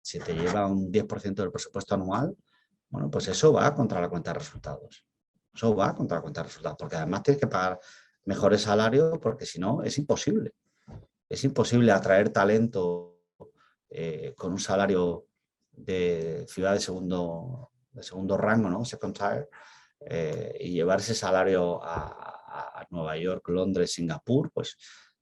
si te lleva un 10% del presupuesto anual, bueno, pues eso va contra la cuenta de resultados. Eso va contra la cuenta de resultados, porque además tienes que pagar mejores salarios, porque si no, es imposible. Es imposible atraer talento con un salario de ciudad de segundo rango, ¿no? Second tier, y llevar ese salario a Nueva York, Londres, Singapur, pues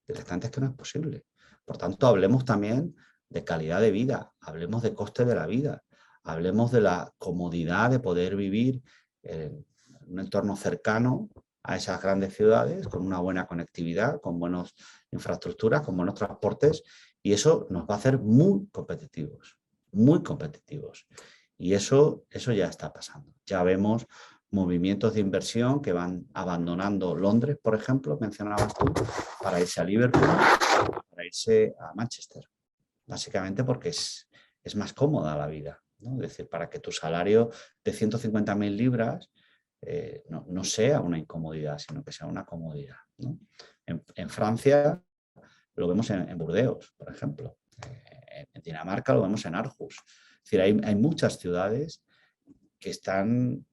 directamente es que no es posible. Por tanto, hablemos también de calidad de vida, hablemos de coste de la vida, hablemos de la comodidad de poder vivir en un entorno cercano a esas grandes ciudades con una buena conectividad, con buenas infraestructuras, con buenos transportes, y eso nos va a hacer muy competitivos, muy competitivos. Y eso ya está pasando. Ya vemos movimientos de inversión que van abandonando Londres, por ejemplo, mencionabas tú, para irse a Liverpool, para irse a Manchester. Básicamente porque es más cómoda la vida, ¿no? Es decir, para que tu salario de 150.000 libras no sea una incomodidad, sino que sea una comodidad, ¿no? En Francia lo vemos en Burdeos, por ejemplo. En Dinamarca lo vemos en Aarhus. Es decir, hay muchas ciudades que están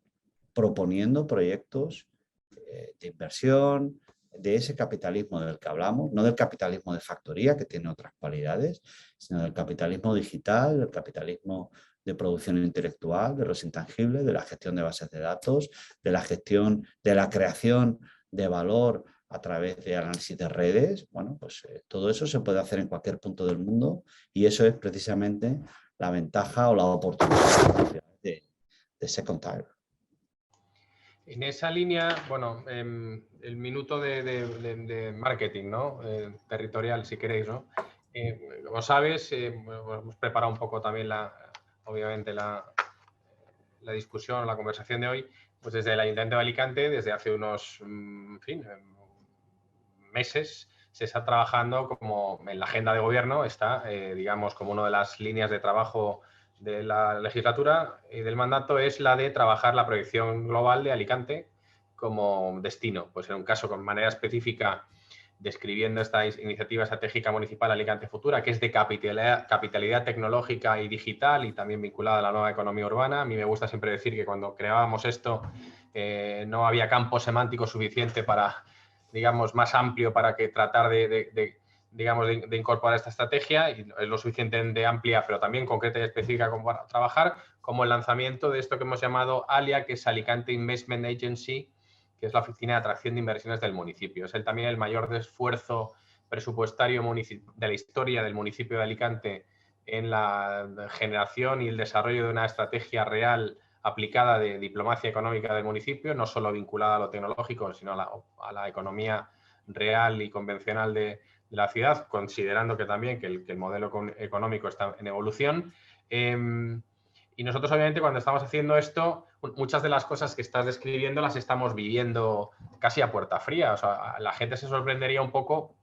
proponiendo proyectos de inversión, de ese capitalismo del que hablamos, no del capitalismo de factoría, que tiene otras cualidades, sino del capitalismo digital, del capitalismo de producción intelectual, de los intangibles, de la gestión de bases de datos, de la gestión, de la creación de valor a través de análisis de redes. Bueno, pues todo eso se puede hacer en cualquier punto del mundo y eso es precisamente la ventaja o la oportunidad de Second Tier. En esa línea, bueno, el minuto de marketing, ¿no? Territorial, si queréis, ¿no? Como sabes, hemos preparado un poco también, obviamente, la discusión, la conversación de hoy, pues desde el Ayuntamiento de Alicante, desde hace unos meses, se está trabajando como en la agenda de gobierno, está, digamos, como una de las líneas de trabajo de la legislatura y del mandato es la de trabajar la proyección global de Alicante como destino. Pues en un caso con manera específica describiendo esta iniciativa estratégica municipal Alicante Futura, que es de capitalidad tecnológica y digital y también vinculada a la nueva economía urbana. A mí me gusta siempre decir que cuando creábamos esto no había campo semántico suficiente para, digamos, más amplio para que tratar de incorporar esta estrategia y es lo suficientemente amplia, pero también concreta y específica como para trabajar, como el lanzamiento de esto que hemos llamado ALIA, que es Alicante Investment Agency, que es la Oficina de Atracción de Inversiones del municipio. Es también el mayor esfuerzo presupuestario de la historia del municipio de Alicante en la generación y el desarrollo de una estrategia real aplicada de diplomacia económica del municipio, no solo vinculada a lo tecnológico, sino a la economía real y convencional de la ciudad, considerando que también que el modelo económico está en evolución. Y nosotros, obviamente, cuando estamos haciendo esto, muchas de las cosas que estás describiendo las estamos viviendo casi a puerta fría. O sea, la gente se sorprendería un poco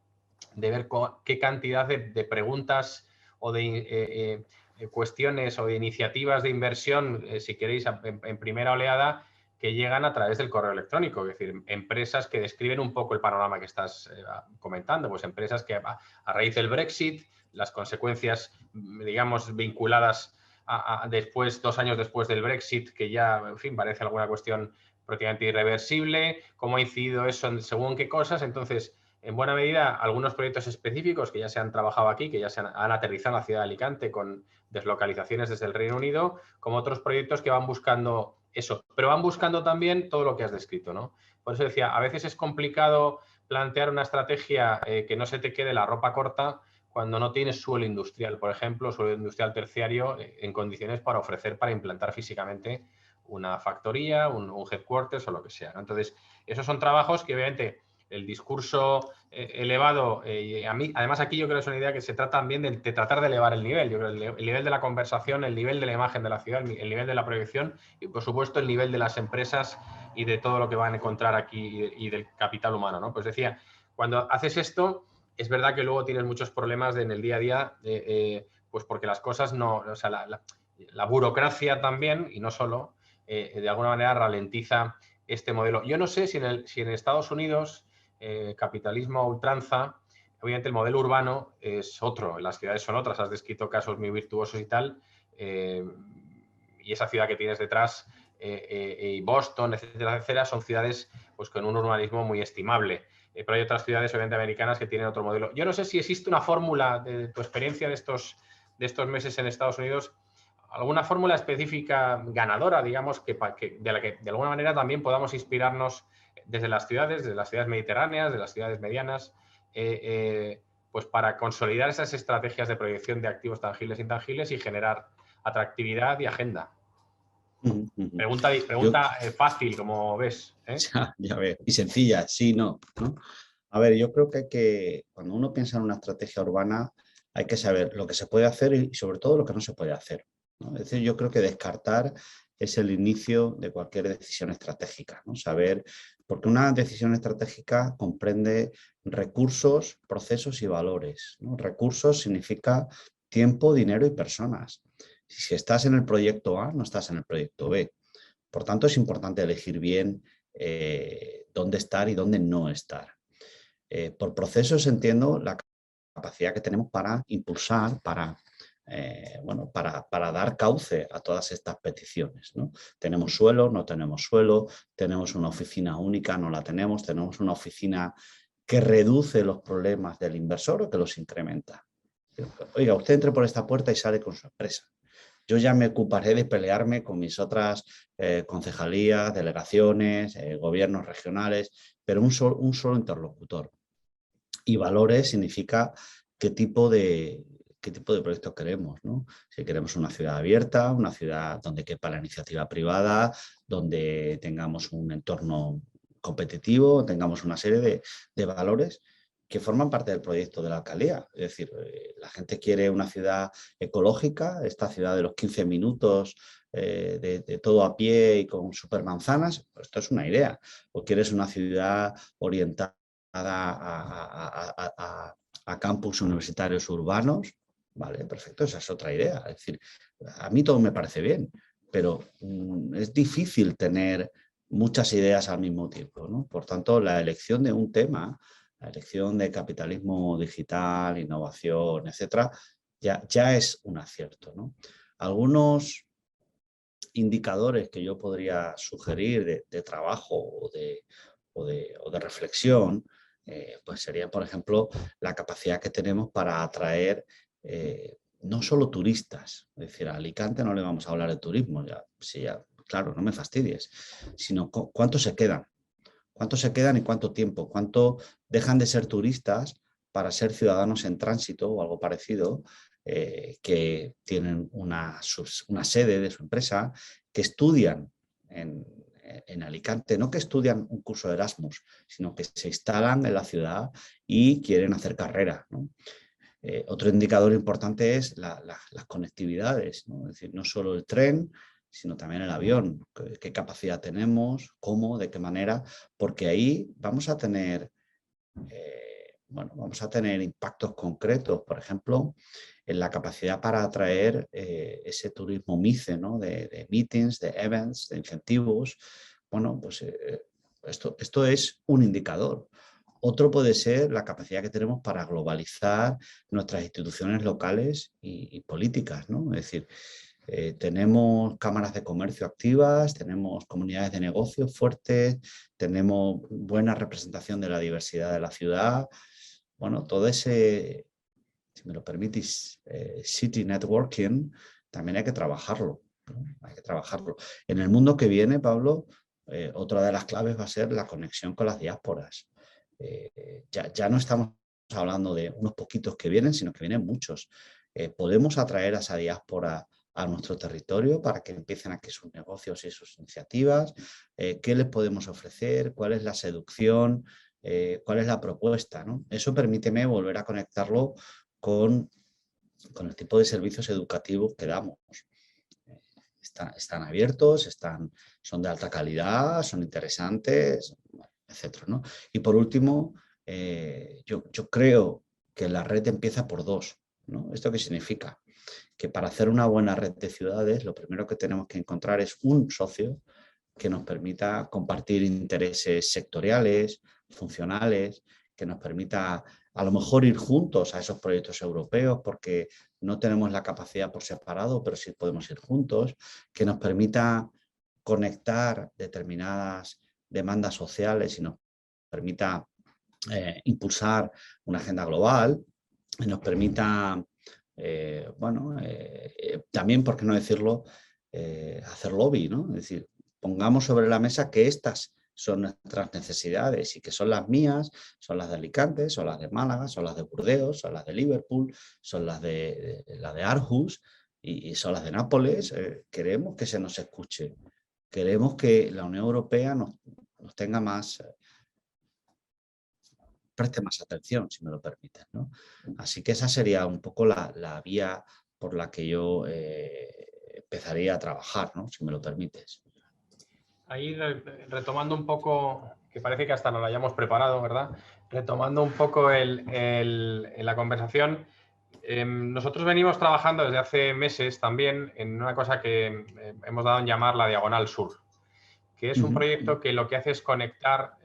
de ver qué cantidad de preguntas o de cuestiones o de iniciativas de inversión, si queréis, en primera oleada, que llegan a través del correo electrónico. Es decir, empresas que describen un poco el panorama que estás comentando. Pues empresas que a raíz del Brexit, las consecuencias, digamos, vinculadas después, 2 años después del Brexit, que ya, en fin, parece alguna cuestión prácticamente irreversible, cómo ha incidido eso en según qué cosas. Entonces, en buena medida, algunos proyectos específicos que ya se han trabajado aquí, que ya se han aterrizado en la ciudad de Alicante con deslocalizaciones desde el Reino Unido, como otros proyectos que van buscando eso, pero van buscando también todo lo que has descrito, ¿no? Por eso decía, a veces es complicado plantear una estrategia que no se te quede la ropa corta cuando no tienes suelo industrial, por ejemplo, suelo industrial terciario en condiciones para ofrecer, para implantar físicamente una factoría, un headquarters o lo que sea, ¿no? Entonces, esos son trabajos que obviamente el discurso elevado, además aquí yo creo que es una idea que se trata también de tratar de elevar el nivel, yo creo el nivel de la conversación, el nivel de la imagen de la ciudad, el nivel de la proyección y por supuesto el nivel de las empresas y de todo lo que van a encontrar aquí y del capital humano, ¿no? Pues decía, cuando haces esto, es verdad que luego tienes muchos problemas en el día a día, pues porque las cosas no, o sea, la burocracia también, y no solo, de alguna manera ralentiza este modelo. Yo no sé si en Estados Unidos, capitalismo a ultranza, obviamente el modelo urbano es otro, las ciudades son otras, has descrito casos muy virtuosos y tal, y esa ciudad que tienes detrás, y Boston, etcétera, etcétera, son ciudades pues, con un urbanismo muy estimable. Pero hay otras ciudades, obviamente, americanas que tienen otro modelo. Yo no sé si existe una fórmula de tu experiencia de estos meses en Estados Unidos, alguna fórmula específica ganadora, digamos, de la que de alguna manera también podamos inspirarnos desde las ciudades mediterráneas, de las ciudades medianas, pues para consolidar esas estrategias de proyección de activos tangibles e intangibles y generar atractividad y agenda. Pregunta fácil, como ves, ¿eh? Ya ves, y sencilla, sí, no, ¿no? A ver, yo creo que cuando uno piensa en una estrategia urbana hay que saber lo que se puede hacer y sobre todo lo que no se puede hacer, ¿no? Es decir, yo creo que descartar es el inicio de cualquier decisión estratégica, ¿no? Saber, porque una decisión estratégica comprende recursos, procesos y valores, ¿no? Recursos significa tiempo, dinero y personas. Si estás en el proyecto A, no estás en el proyecto B. Por tanto, es importante elegir bien dónde estar y dónde no estar. Por procesos entiendo la capacidad que tenemos para impulsar, para dar cauce a todas estas peticiones, ¿no? Tenemos suelo, no tenemos suelo, tenemos una oficina única, no la tenemos una oficina que reduce los problemas del inversor o que los incrementa. Oiga, usted entre por esta puerta y sale con su empresa. Yo ya me ocuparé de pelearme con mis otras concejalías, delegaciones, gobiernos regionales, pero un solo interlocutor. Y valores significa qué tipo de proyectos queremos, ¿no? Si queremos una ciudad abierta, una ciudad donde quepa la iniciativa privada, donde tengamos un entorno competitivo, tengamos una serie de valores que forman parte del proyecto de la alcaldía. Es decir, la gente quiere una ciudad ecológica, esta ciudad de los 15 minutos, de todo a pie y con supermanzanas, pues esto es una idea. O quieres una ciudad orientada a campus universitarios urbanos, vale, perfecto, esa es otra idea. Es decir, a mí todo me parece bien, pero es difícil tener muchas ideas al mismo tiempo, ¿no? Por tanto, la elección de un tema, la elección de capitalismo digital, innovación, etcétera, ya es un acierto, ¿no? Algunos indicadores que yo podría sugerir de trabajo o de reflexión, pues serían, por ejemplo, la capacidad que tenemos para atraer no solo turistas, es decir, a Alicante no le vamos a hablar de turismo, claro, no me fastidies, sino cuántos se quedan. ¿Cuántos se quedan y cuánto tiempo? ¿Cuánto dejan de ser turistas para ser ciudadanos en tránsito o algo parecido, que tienen una sede de su empresa, que estudian en Alicante, no que estudian un curso de Erasmus, sino que se instalan en la ciudad y quieren hacer carrera, ¿no? Otro indicador importante es las conectividades, ¿no? Es decir, no solo el tren, sino también el avión. ¿Qué capacidad tenemos? ¿Cómo? ¿De qué manera? Porque ahí vamos a tener, vamos a tener impactos concretos, por ejemplo, en la capacidad para atraer ese turismo MICE, ¿no? De meetings, de events, de incentivos. Bueno, pues esto es un indicador. Otro puede ser la capacidad que tenemos para globalizar nuestras instituciones locales y políticas, ¿no? Es decir, tenemos cámaras de comercio activas, tenemos comunidades de negocios fuertes, tenemos buena representación de la diversidad de la ciudad. Bueno, todo ese, si me lo permitís, city networking, también hay que trabajarlo, ¿no? Hay que trabajarlo. En el mundo que viene, Pablo, otra de las claves va a ser la conexión con las diásporas. Ya no estamos hablando de unos poquitos que vienen, sino que vienen muchos. Podemos atraer a esa diáspora a nuestro territorio para que empiecen aquí sus negocios y sus iniciativas. ¿Qué les podemos ofrecer? ¿Cuál es la seducción? ¿Cuál es la propuesta, ¿no? Eso permíteme volver a conectarlo con el tipo de servicios educativos que damos. Están abiertos, son de alta calidad, son interesantes, etcétera, ¿no? Y por último, yo creo que la red empieza por dos, ¿no? ¿Esto qué significa? Que para hacer una buena red de ciudades, lo primero que tenemos que encontrar es un socio que nos permita compartir intereses sectoriales, funcionales, que nos permita a lo mejor ir juntos a esos proyectos europeos porque no tenemos la capacidad por separado, pero sí podemos ir juntos, que nos permita conectar determinadas demandas sociales y nos permita impulsar una agenda global y nos permita, también, por qué no decirlo, hacer lobby, ¿no? Es decir, pongamos sobre la mesa que estas son nuestras necesidades y que son las mías, son las de Alicante, son las de Málaga, son las de Burdeos, son las de Liverpool, son las de Aarhus y son las de Nápoles. Queremos que se nos escuche, queremos que la Unión Europea nos tenga más, preste más atención, si me lo permites, ¿no? Así que esa sería un poco la vía por la que yo empezaría a trabajar, ¿no? Si me lo permites. Ahí retomando un poco, que parece que hasta nos lo hayamos preparado, ¿verdad? Retomando un poco la conversación, nosotros venimos trabajando desde hace meses también en una cosa que hemos dado en llamar la Diagonal Sur, que es un proyecto que lo que hace es conectar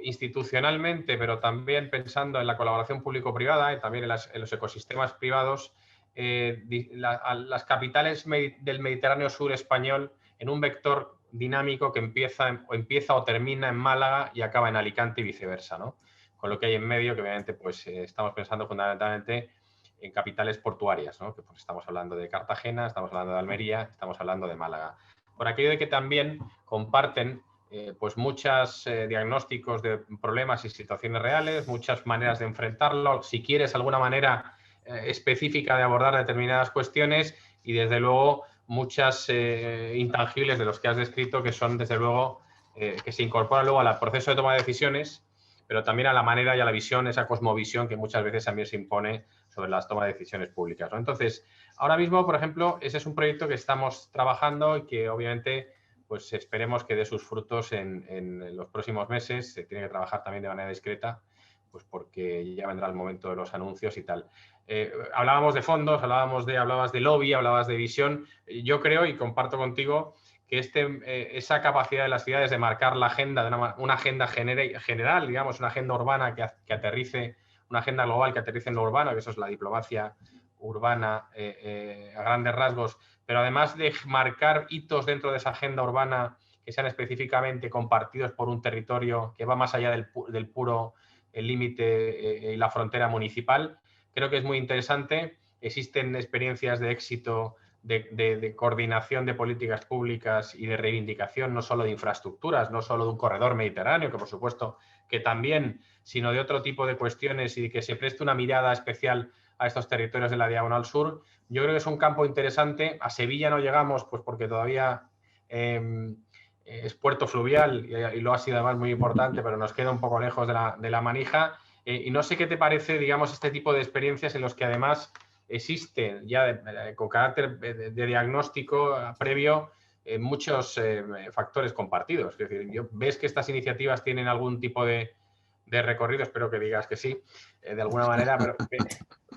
institucionalmente, pero también pensando en la colaboración público-privada y también en los ecosistemas privados, las capitales del Mediterráneo sur español en un vector dinámico que empieza o termina en Málaga y acaba en Alicante y viceversa, ¿no? Con lo que hay en medio, que obviamente pues, estamos pensando fundamentalmente en capitales portuarias, ¿no? Que pues, estamos hablando de Cartagena, estamos hablando de Almería, estamos hablando de Málaga. Por aquello de que también comparten pues muchos diagnósticos de problemas y situaciones reales, muchas maneras de enfrentarlo, si quieres alguna manera específica de abordar determinadas cuestiones y desde luego muchas intangibles de los que has descrito que son desde luego que se incorporan luego al proceso de toma de decisiones, pero también a la manera y a la visión, esa cosmovisión que muchas veces también se impone sobre las tomas de decisiones públicas, ¿no? Entonces, ahora mismo, por ejemplo, ese es un proyecto que estamos trabajando y que obviamente pues esperemos que dé sus frutos en los próximos meses. Se tiene que trabajar también de manera discreta, pues porque ya vendrá el momento de los anuncios y tal. Hablábamos de fondos, hablabas de lobby, hablabas de visión. Yo creo y comparto contigo que esa capacidad de las ciudades de marcar la agenda, de una agenda general, digamos, una agenda urbana que aterrice, una agenda global que aterrice en lo urbano, que eso es la diplomacia urbana a grandes rasgos, pero además de marcar hitos dentro de esa agenda urbana que sean específicamente compartidos por un territorio que va más allá del puro límite y la frontera municipal, creo que es muy interesante. Existen experiencias de éxito de coordinación de políticas públicas y de reivindicación, no solo de infraestructuras, no solo de un corredor mediterráneo, que por supuesto que también, sino de otro tipo de cuestiones y que se preste una mirada especial a estos territorios de la Diagonal Sur. Yo creo que es un campo interesante. A Sevilla no llegamos, pues porque todavía es puerto fluvial y lo ha sido además muy importante, pero nos queda un poco lejos de la manija. Y no sé qué te parece, digamos, este tipo de experiencias en los que además existe ya con carácter de diagnóstico previo muchos factores compartidos. Es decir, ¿ves que estas iniciativas tienen algún tipo de recorrido? Espero que digas que sí, de alguna manera, pero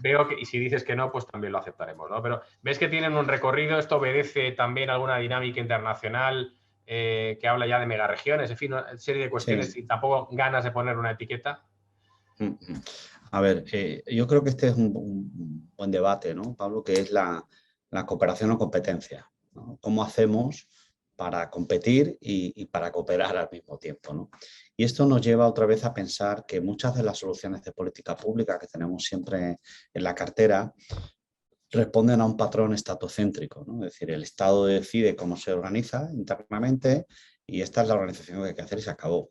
veo que, y si dices que no, pues también lo aceptaremos, ¿no? Pero ¿ves que tienen un recorrido? ¿Esto obedece también a alguna dinámica internacional que habla ya de megaregiones? En fin, una serie de cuestiones Sí. y tampoco ganas de poner una etiqueta. A ver, yo creo que este es un buen debate, ¿no, Pablo? Que es la cooperación o competencia, ¿no? ¿Cómo hacemos para competir y para cooperar al mismo tiempo, ¿no? Y esto nos lleva otra vez a pensar que muchas de las soluciones de política pública que tenemos siempre en la cartera responden a un patrón estatocéntrico, ¿no? Es decir, el Estado decide cómo se organiza internamente y esta es la organización que hay que hacer y se acabó.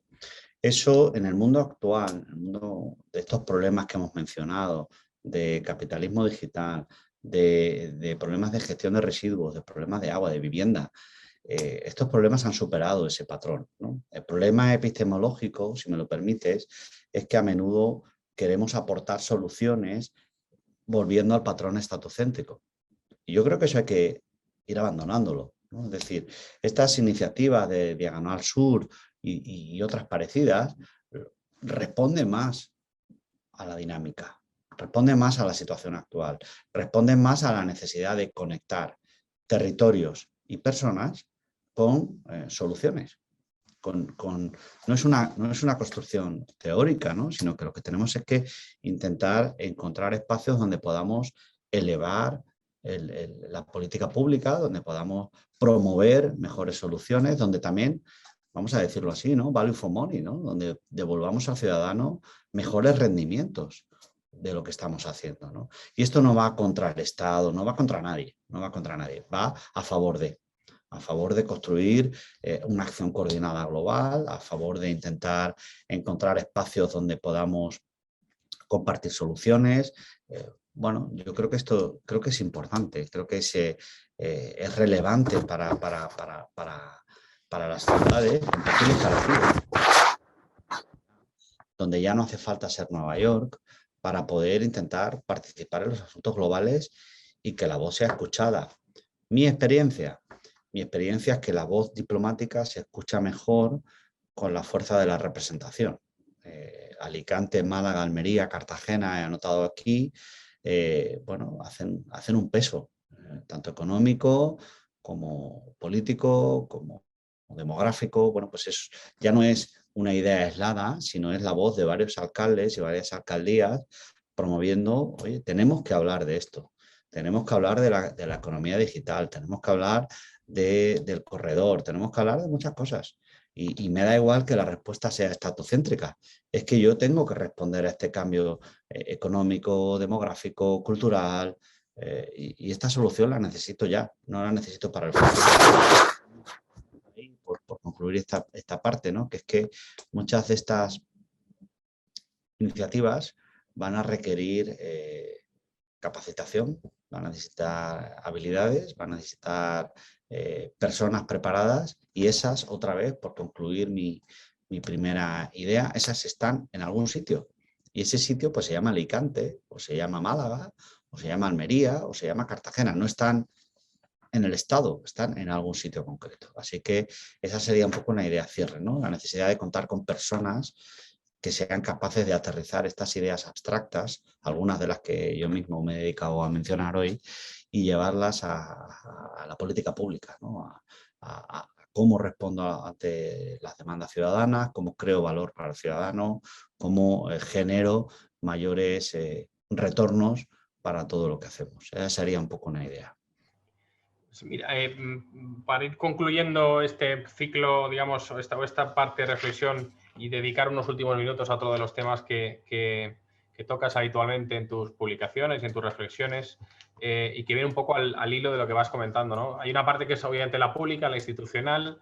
Eso en el mundo actual, en el mundo de estos problemas que hemos mencionado, de capitalismo digital, de problemas de gestión de residuos, de problemas de agua, de vivienda, estos problemas han superado ese patrón, ¿no? El problema epistemológico, si me lo permites, es que a menudo queremos aportar soluciones volviendo al patrón estatocéntrico. Y yo creo que eso hay que ir abandonándolo, ¿no? Es decir, estas iniciativas de Diagonal Sur y otras parecidas responden más a la dinámica, responden más a la situación actual, responden más a la necesidad de conectar territorios y personas con soluciones. No es una construcción teórica, ¿no? Sino que lo que tenemos es que intentar encontrar espacios donde podamos elevar la política pública, donde podamos promover mejores soluciones, donde también, vamos a decirlo así, ¿no? Value for money, ¿no? Donde devolvamos al ciudadano mejores rendimientos de lo que estamos haciendo, ¿no? Y esto no va contra el Estado, no va contra nadie, no va contra nadie, va a favor de construir una acción coordinada global, a favor de intentar encontrar espacios donde podamos compartir soluciones, bueno, yo creo que creo que es importante, creo que es relevante para las ciudades en perfiles parecidos, donde ya no hace falta ser Nueva York para poder intentar participar en los asuntos globales y que la voz sea escuchada. Mi experiencia es que la voz diplomática se escucha mejor con la fuerza de la representación. Alicante, Málaga, Almería, Cartagena, he anotado aquí, bueno, hacen un peso, tanto económico como político, como demográfico. Bueno, pues ya no es una idea aislada, sino es la voz de varios alcaldes y varias alcaldías promoviendo, oye, tenemos que hablar de esto, tenemos que hablar de la economía digital, tenemos que hablar del corredor, tenemos que hablar de muchas cosas. Y me da igual que la respuesta sea estatocéntrica. Es que yo tengo que responder a este cambio económico, demográfico, cultural, y esta solución la necesito ya, no la necesito para el futuro. Por concluir esta parte, ¿no? Que es que muchas de estas iniciativas van a requerir capacitación, van a necesitar habilidades, van a necesitar personas preparadas, y esas, otra vez, por concluir mi primera idea, esas están en algún sitio. Y ese sitio pues se llama Alicante, o se llama Málaga, o se llama Almería, o se llama Cartagena. No están en el Estado, están en algún sitio concreto. Así que esa sería un poco una idea cierre, ¿no? La necesidad de contar con personas que sean capaces de aterrizar estas ideas abstractas, algunas de las que yo mismo me he dedicado a mencionar hoy, y llevarlas a la política pública, ¿no? A cómo respondo ante las demandas ciudadanas, cómo creo valor para el ciudadano, cómo genero mayores retornos para todo lo que hacemos. Esa sería un poco una idea. Pues mira, para ir concluyendo este ciclo, digamos, esta parte de reflexión y dedicar unos últimos minutos a otro de los temas que tocas habitualmente en tus publicaciones y en tus reflexiones, y que viene un poco al hilo de lo que vas comentando, ¿no? Hay una parte que es obviamente la pública, la institucional,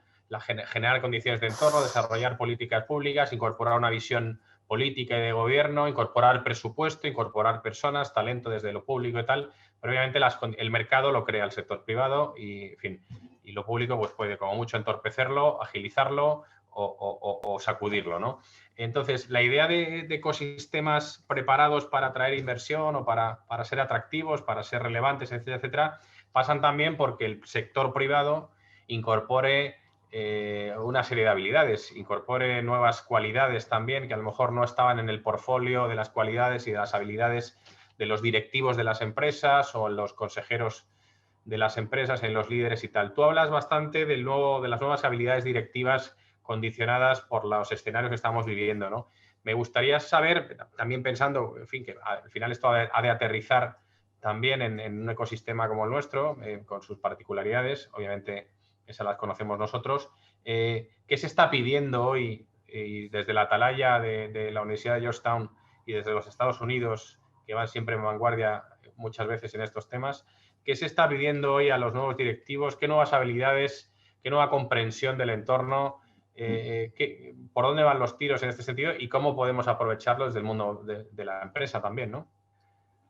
generar condiciones de entorno, desarrollar políticas públicas, incorporar una visión política y de gobierno, incorporar presupuesto, incorporar personas, talento desde lo público y tal. Pero obviamente el mercado lo crea el sector privado y, en fin, y lo público pues puede como mucho entorpecerlo, agilizarlo o sacudirlo, ¿no? Entonces, la idea de ecosistemas preparados para atraer inversión o para ser atractivos, para ser relevantes, etcétera, etcétera, pasan también porque el sector privado incorpore una serie de habilidades, incorpore nuevas cualidades también que a lo mejor no estaban en el portfolio de las cualidades y de las habilidades de los directivos de las empresas o los consejeros de las empresas, en los líderes y tal. Tú hablas bastante de las nuevas habilidades directivas condicionadas por los escenarios que estamos viviendo, ¿no? Me gustaría saber, también pensando, en fin, que al final esto ha de aterrizar también en un ecosistema como el nuestro, con sus particularidades, obviamente esas las conocemos nosotros. ¿Qué se está pidiendo hoy desde la atalaya de la Universidad de Georgetown y desde los Estados Unidos, que van siempre en vanguardia muchas veces en estos temas? ¿Qué se está pidiendo hoy a los nuevos directivos? ¿Qué nuevas habilidades? ¿Qué nueva comprensión del entorno? ¿Por dónde van los tiros en este sentido? ¿Y cómo podemos aprovecharlo desde el mundo de la empresa también, ¿no?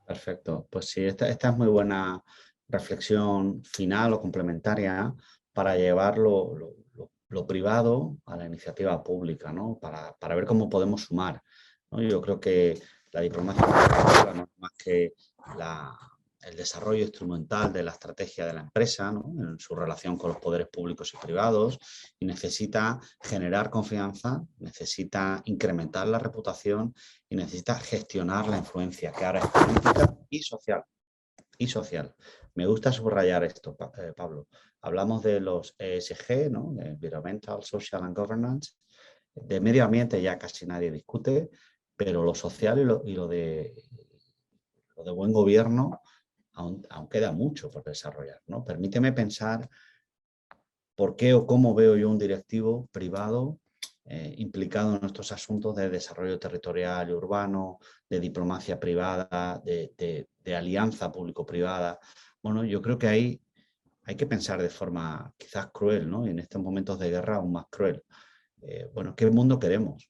Perfecto. Pues sí, esta es muy buena reflexión final o complementaria para llevar lo privado a la iniciativa pública, ¿no? Para ver cómo podemos sumar, ¿no? Yo creo que la diplomacia no es más que el desarrollo instrumental de la estrategia de la empresa, ¿no? En su relación con los poderes públicos y privados, y necesita generar confianza, necesita incrementar la reputación y necesita gestionar la influencia, que ahora es política y social. Y social. Me gusta subrayar esto, Pablo. Hablamos de los ESG, ¿no? De Environmental, Social and Governance. De medio ambiente ya casi nadie discute, pero lo social y lo de buen gobierno aún queda mucho por desarrollar, ¿no? Permíteme pensar por qué o cómo veo yo un directivo privado implicado en nuestros asuntos de desarrollo territorial y urbano, de diplomacia privada, de alianza público-privada. Bueno, yo creo que hay que pensar de forma quizás cruel, ¿no? Y en estos momentos de guerra aún más cruel. Bueno, ¿qué mundo queremos?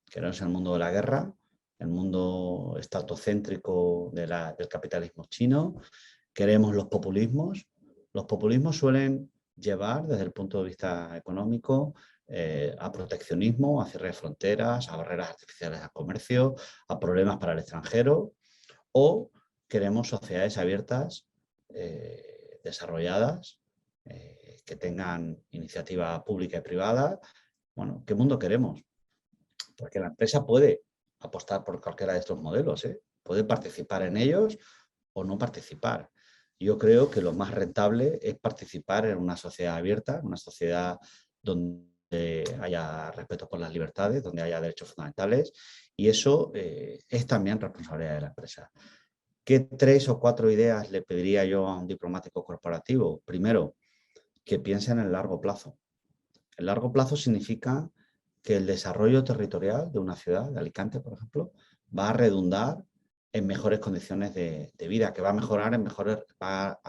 ¿Queremos el mundo de la guerra el mundo estatocéntrico del capitalismo chino. Queremos los populismos. Los populismos suelen llevar, desde el punto de vista económico, a proteccionismo, a cierre de fronteras, a barreras artificiales al comercio, a problemas para el extranjero, o queremos sociedades abiertas, desarrolladas, que tengan iniciativa pública y privada. Bueno, ¿qué mundo queremos? Porque la empresa puede apostar por cualquiera de estos modelos, ¿eh? Puede participar en ellos o no participar. Yo creo que lo más rentable es participar en una sociedad abierta, una sociedad donde haya respeto por las libertades, donde haya derechos fundamentales, y eso es también responsabilidad de la empresa. ¿Qué 3 o 4 ideas le pediría yo a un diplomático corporativo? Primero, que piense en el largo plazo. El largo plazo significa que el desarrollo territorial de una ciudad, de Alicante, por ejemplo, va a redundar en mejores condiciones de vida, que va a mejorar va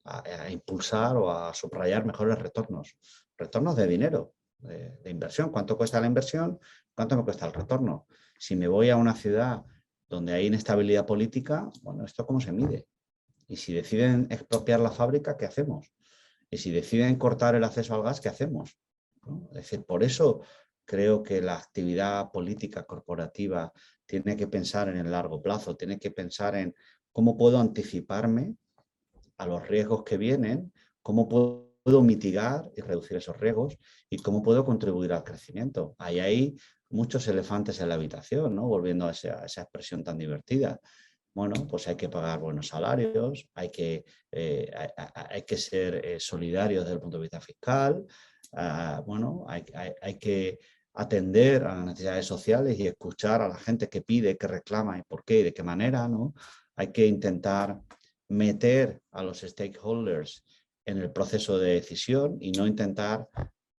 a impulsar o a subrayar mejores retornos de dinero, de inversión. ¿Cuánto cuesta la inversión? ¿Cuánto me cuesta el retorno? Si me voy a una ciudad donde hay inestabilidad política, bueno, ¿esto cómo se mide? Y si deciden expropiar la fábrica, ¿qué hacemos? Y si deciden cortar el acceso al gas, ¿qué hacemos? ¿No? Es decir, por eso creo que la actividad política corporativa tiene que pensar en el largo plazo, tiene que pensar en cómo puedo anticiparme a los riesgos que vienen, cómo puedo mitigar y reducir esos riesgos y cómo puedo contribuir al crecimiento. Hay muchos elefantes en la habitación, ¿no? Volviendo a esa expresión tan divertida. Bueno, pues hay que pagar buenos salarios, hay que ser solidarios desde el punto de vista fiscal, bueno, hay que atender a las necesidades sociales y escuchar a la gente que pide, que reclama y por qué y de qué manera, ¿no? Hay que intentar meter a los stakeholders en el proceso de decisión y no intentar,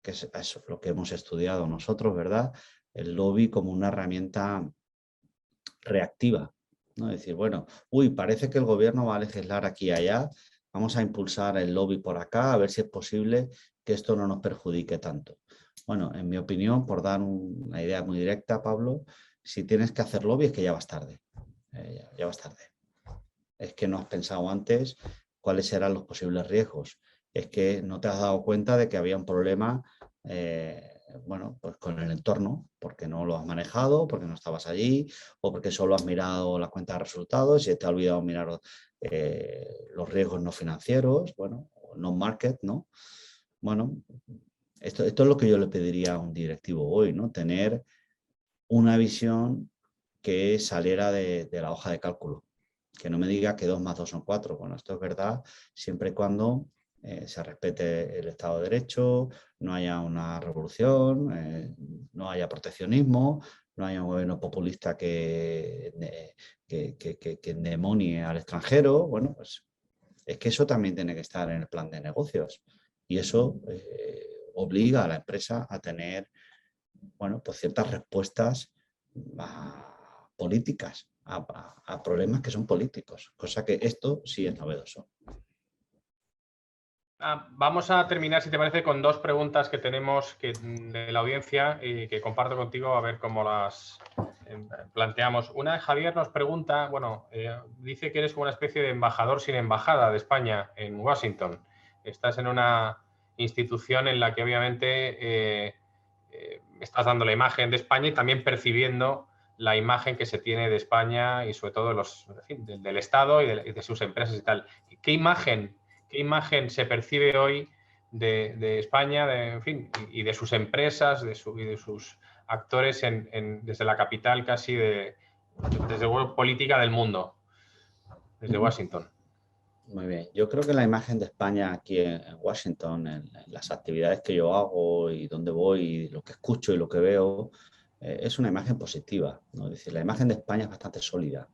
que es lo que hemos estudiado nosotros, ¿verdad? El lobby como una herramienta reactiva, ¿no? Decir, bueno, parece que el gobierno va a legislar aquí y allá, vamos a impulsar el lobby por acá, a ver si es posible que esto no nos perjudique tanto. Bueno, en mi opinión, por dar una idea muy directa, Pablo, si tienes que hacer lobby es que ya vas tarde, ya vas tarde. Es que no has pensado antes cuáles serán los posibles riesgos. Es que no te has dado cuenta de que había un problema bueno, pues con el entorno, porque no lo has manejado, porque no estabas allí, o porque solo has mirado la cuenta de resultados y te ha olvidado mirar los riesgos no financieros, bueno, no market, ¿no? Bueno, esto es lo que yo le pediría a un directivo hoy, ¿no? Tener una visión que saliera de la hoja de cálculo. Que no me diga que 2 más 2 son 4. Bueno, esto es verdad siempre y cuando se respete el Estado de Derecho, no haya una revolución, no haya proteccionismo, no haya un gobierno populista que endemonie al extranjero. Bueno, pues es que eso también tiene que estar en el plan de negocios y eso obliga a la empresa a tener, bueno, pues ciertas respuestas políticas a problemas que son políticos, cosa que esto sí es novedoso. Vamos a terminar, si te parece, con 2 preguntas que tenemos de la audiencia y que comparto contigo a ver cómo las planteamos. Una, Javier nos pregunta, bueno, dice que eres como una especie de embajador sin embajada de España en Washington. Estás en una institución en la que obviamente estás dando la imagen de España y también percibiendo la imagen que se tiene de España y sobre todo del Estado y de sus empresas y tal. ¿Qué imagen se percibe hoy de España, en fin, y de sus empresas y de sus actores desde la capital casi desde la política del mundo, desde Washington? Muy bien. Yo creo que la imagen de España aquí en Washington, en las actividades que yo hago y dónde voy, y lo que escucho y lo que veo, es una imagen positiva, ¿no? Es decir, la imagen de España es bastante sólida.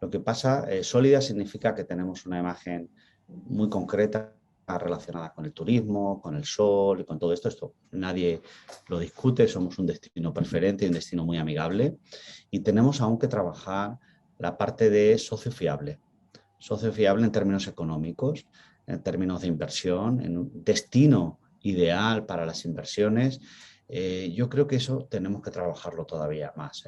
Lo que pasa, sólida significa que tenemos una imagen muy concreta relacionada con el turismo, con el sol y con todo esto. Esto nadie lo discute, somos un destino preferente y un destino muy amigable y tenemos aún que trabajar la parte de socio fiable en términos económicos, en términos de inversión, en un destino ideal para las inversiones. Yo creo que eso tenemos que trabajarlo todavía más.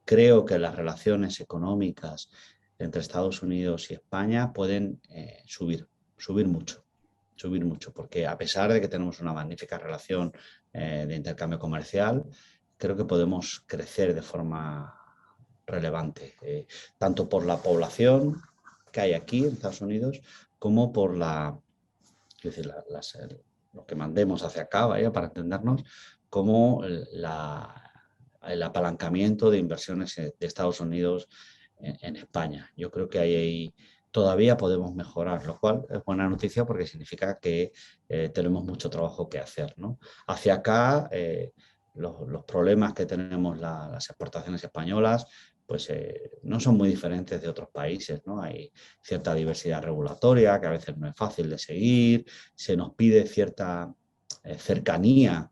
creo que las relaciones económicas entre Estados Unidos y España pueden subir mucho, porque a pesar de que tenemos una magnífica relación de intercambio comercial, creo que podemos crecer de forma relevante, tanto por la población que hay aquí en Estados Unidos, como por lo que mandemos hacia acá, vaya, para entendernos, como el apalancamiento de inversiones de Estados Unidos en España. Yo creo que ahí todavía podemos mejorar, lo cual es buena noticia porque significa que tenemos mucho trabajo que hacer, ¿no? Hacia acá, los problemas que tenemos las exportaciones españolas pues no son muy diferentes de otros países, ¿no? Hay cierta diversidad regulatoria que a veces no es fácil de seguir, se nos pide cierta cercanía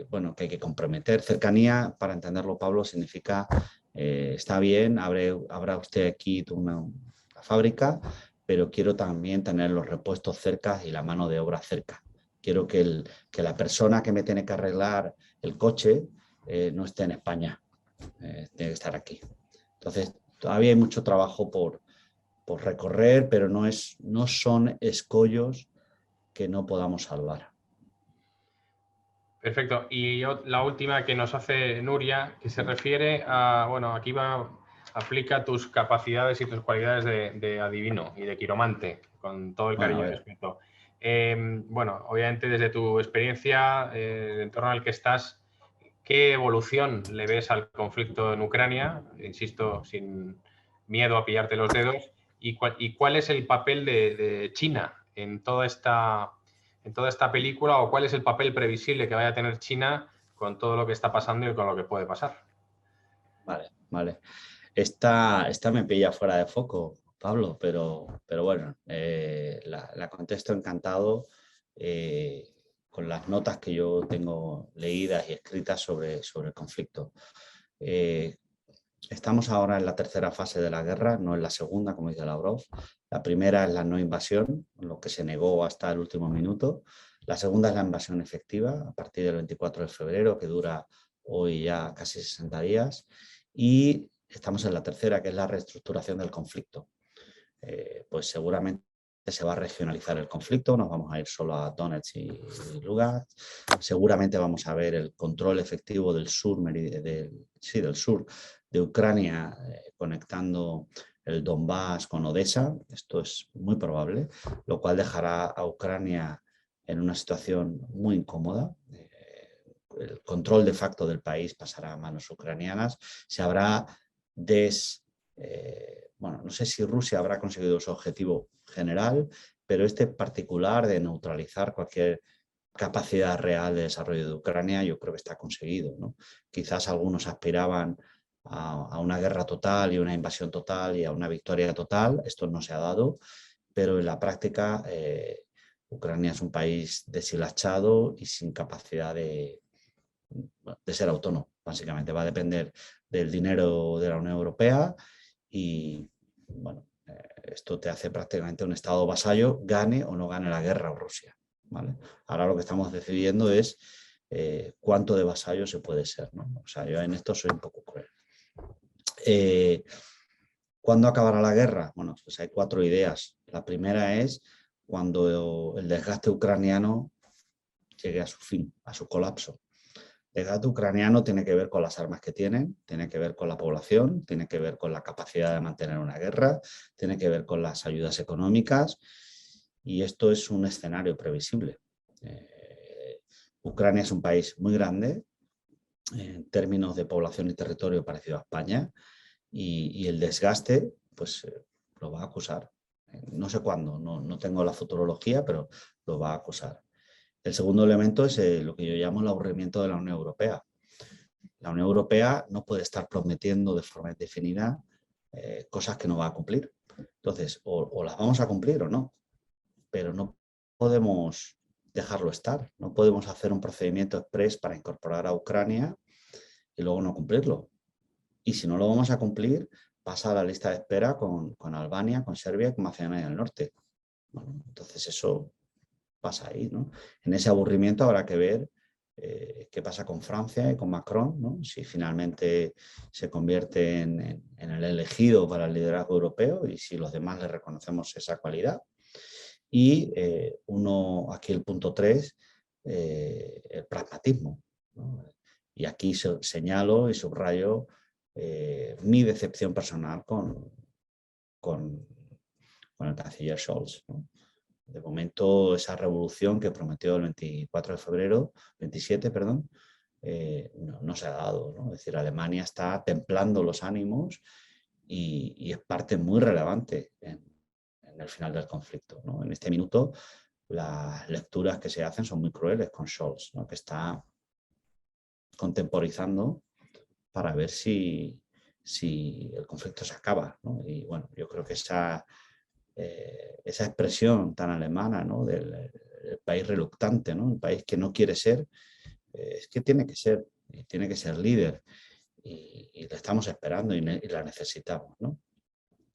bueno, que hay que comprometer. Cercanía, para entenderlo, Pablo, significa está bien, habrá usted aquí una fábrica, pero quiero también tener los repuestos cerca y la mano de obra cerca. Quiero que la persona que me tiene que arreglar el coche no esté en España, tiene que estar aquí. Entonces, todavía hay mucho trabajo por recorrer, pero no son escollos que no podamos salvar. Perfecto. Y la última que nos hace Nuria, que se refiere a, bueno, aquí aplica tus capacidades y tus cualidades de adivino y de quiromante, con todo el cariño y respeto. Bueno, obviamente desde tu experiencia, el entorno en el que estás, ¿qué evolución le ves al conflicto en Ucrania? Insisto, sin miedo a pillarte los dedos. ¿Y cuál es el papel de China en toda esta película, o cuál es el papel previsible que vaya a tener China con todo lo que está pasando y con lo que puede pasar? Vale. Esta me pilla fuera de foco, Pablo, pero bueno, la contesto encantado con las notas que yo tengo leídas y escritas sobre el conflicto. Estamos ahora en la tercera fase de la guerra, no en la segunda, como dice Lavrov. La primera es la no invasión, lo que se negó hasta el último minuto. La segunda es la invasión efectiva, a partir del 24 de febrero, que dura hoy ya casi 60 días. Y estamos en la tercera, que es la reestructuración del conflicto. Pues seguramente se va a regionalizar el conflicto, nos vamos a ir solo a Donetsk y Lugansk. Seguramente vamos a ver el control efectivo del sur, del sur de Ucrania, conectando el Donbass con Odessa. Esto es muy probable, lo cual dejará a Ucrania en una situación muy incómoda. El control de facto del país pasará a manos ucranianas. Se habrá bueno, no sé si Rusia habrá conseguido su objetivo general, pero este particular de neutralizar cualquier capacidad real de desarrollo de Ucrania, yo creo que está conseguido, ¿no? Quizás algunos aspiraban a una guerra total y una invasión total y a una victoria total. Esto no se ha dado, pero en la práctica Ucrania es un país deshilachado y sin capacidad de ser autónomo. Básicamente va a depender del dinero de la Unión Europea y, bueno, esto te hace prácticamente un estado vasallo, gane o no gane la guerra Rusia, ¿vale? Ahora lo que estamos decidiendo es cuánto de vasallo se puede ser, ¿no? O sea, yo en esto soy un poco cruel. ¿Cuándo acabará la guerra? Bueno, pues hay 4 ideas. La primera es cuando el desgaste ucraniano llegue a su fin, a su colapso. El desgaste ucraniano tiene que ver con las armas que tienen, tiene que ver con la población, tiene que ver con la capacidad de mantener una guerra, tiene que ver con las ayudas económicas, y esto es un escenario previsible. Ucrania es un país muy grande en términos de población y territorio parecido a España, y el desgaste pues lo va a acusar. No sé cuándo, no tengo la futurología, pero lo va a acusar. El segundo elemento es lo que yo llamo el aburrimiento de la Unión Europea. La Unión Europea no puede estar prometiendo de forma indefinida cosas que no va a cumplir. Entonces, o las vamos a cumplir o no, pero no podemos dejarlo estar. No podemos hacer un procedimiento express para incorporar a Ucrania y luego no cumplirlo. Y si no lo vamos a cumplir, pasa a la lista de espera con Albania, con Serbia y con Macedonia del Norte. Bueno, entonces eso pasa ahí, ¿no? En ese aburrimiento habrá que ver qué pasa con Francia y con Macron, ¿no? Si finalmente se convierte en el elegido para el liderazgo europeo y si los demás le reconocemos esa cualidad. Y aquí el punto 3, el pragmatismo, ¿no? Y aquí señalo y subrayo mi decepción personal con el canciller Scholz, ¿no? De momento, esa revolución que prometió el 24 de febrero, 27, perdón, no se ha dado, ¿no? Es decir, Alemania está templando los ánimos y es parte muy relevante en el final del conflicto, ¿no? En este minuto, las lecturas que se hacen son muy crueles con Scholz, ¿no? Que está contemporizando para ver si el conflicto se acaba, ¿no? Y bueno, yo creo que esa expresión tan alemana, ¿no? del país reluctante, ¿no? El país que no quiere ser, es que tiene que ser líder y la estamos esperando y la necesitamos, ¿no?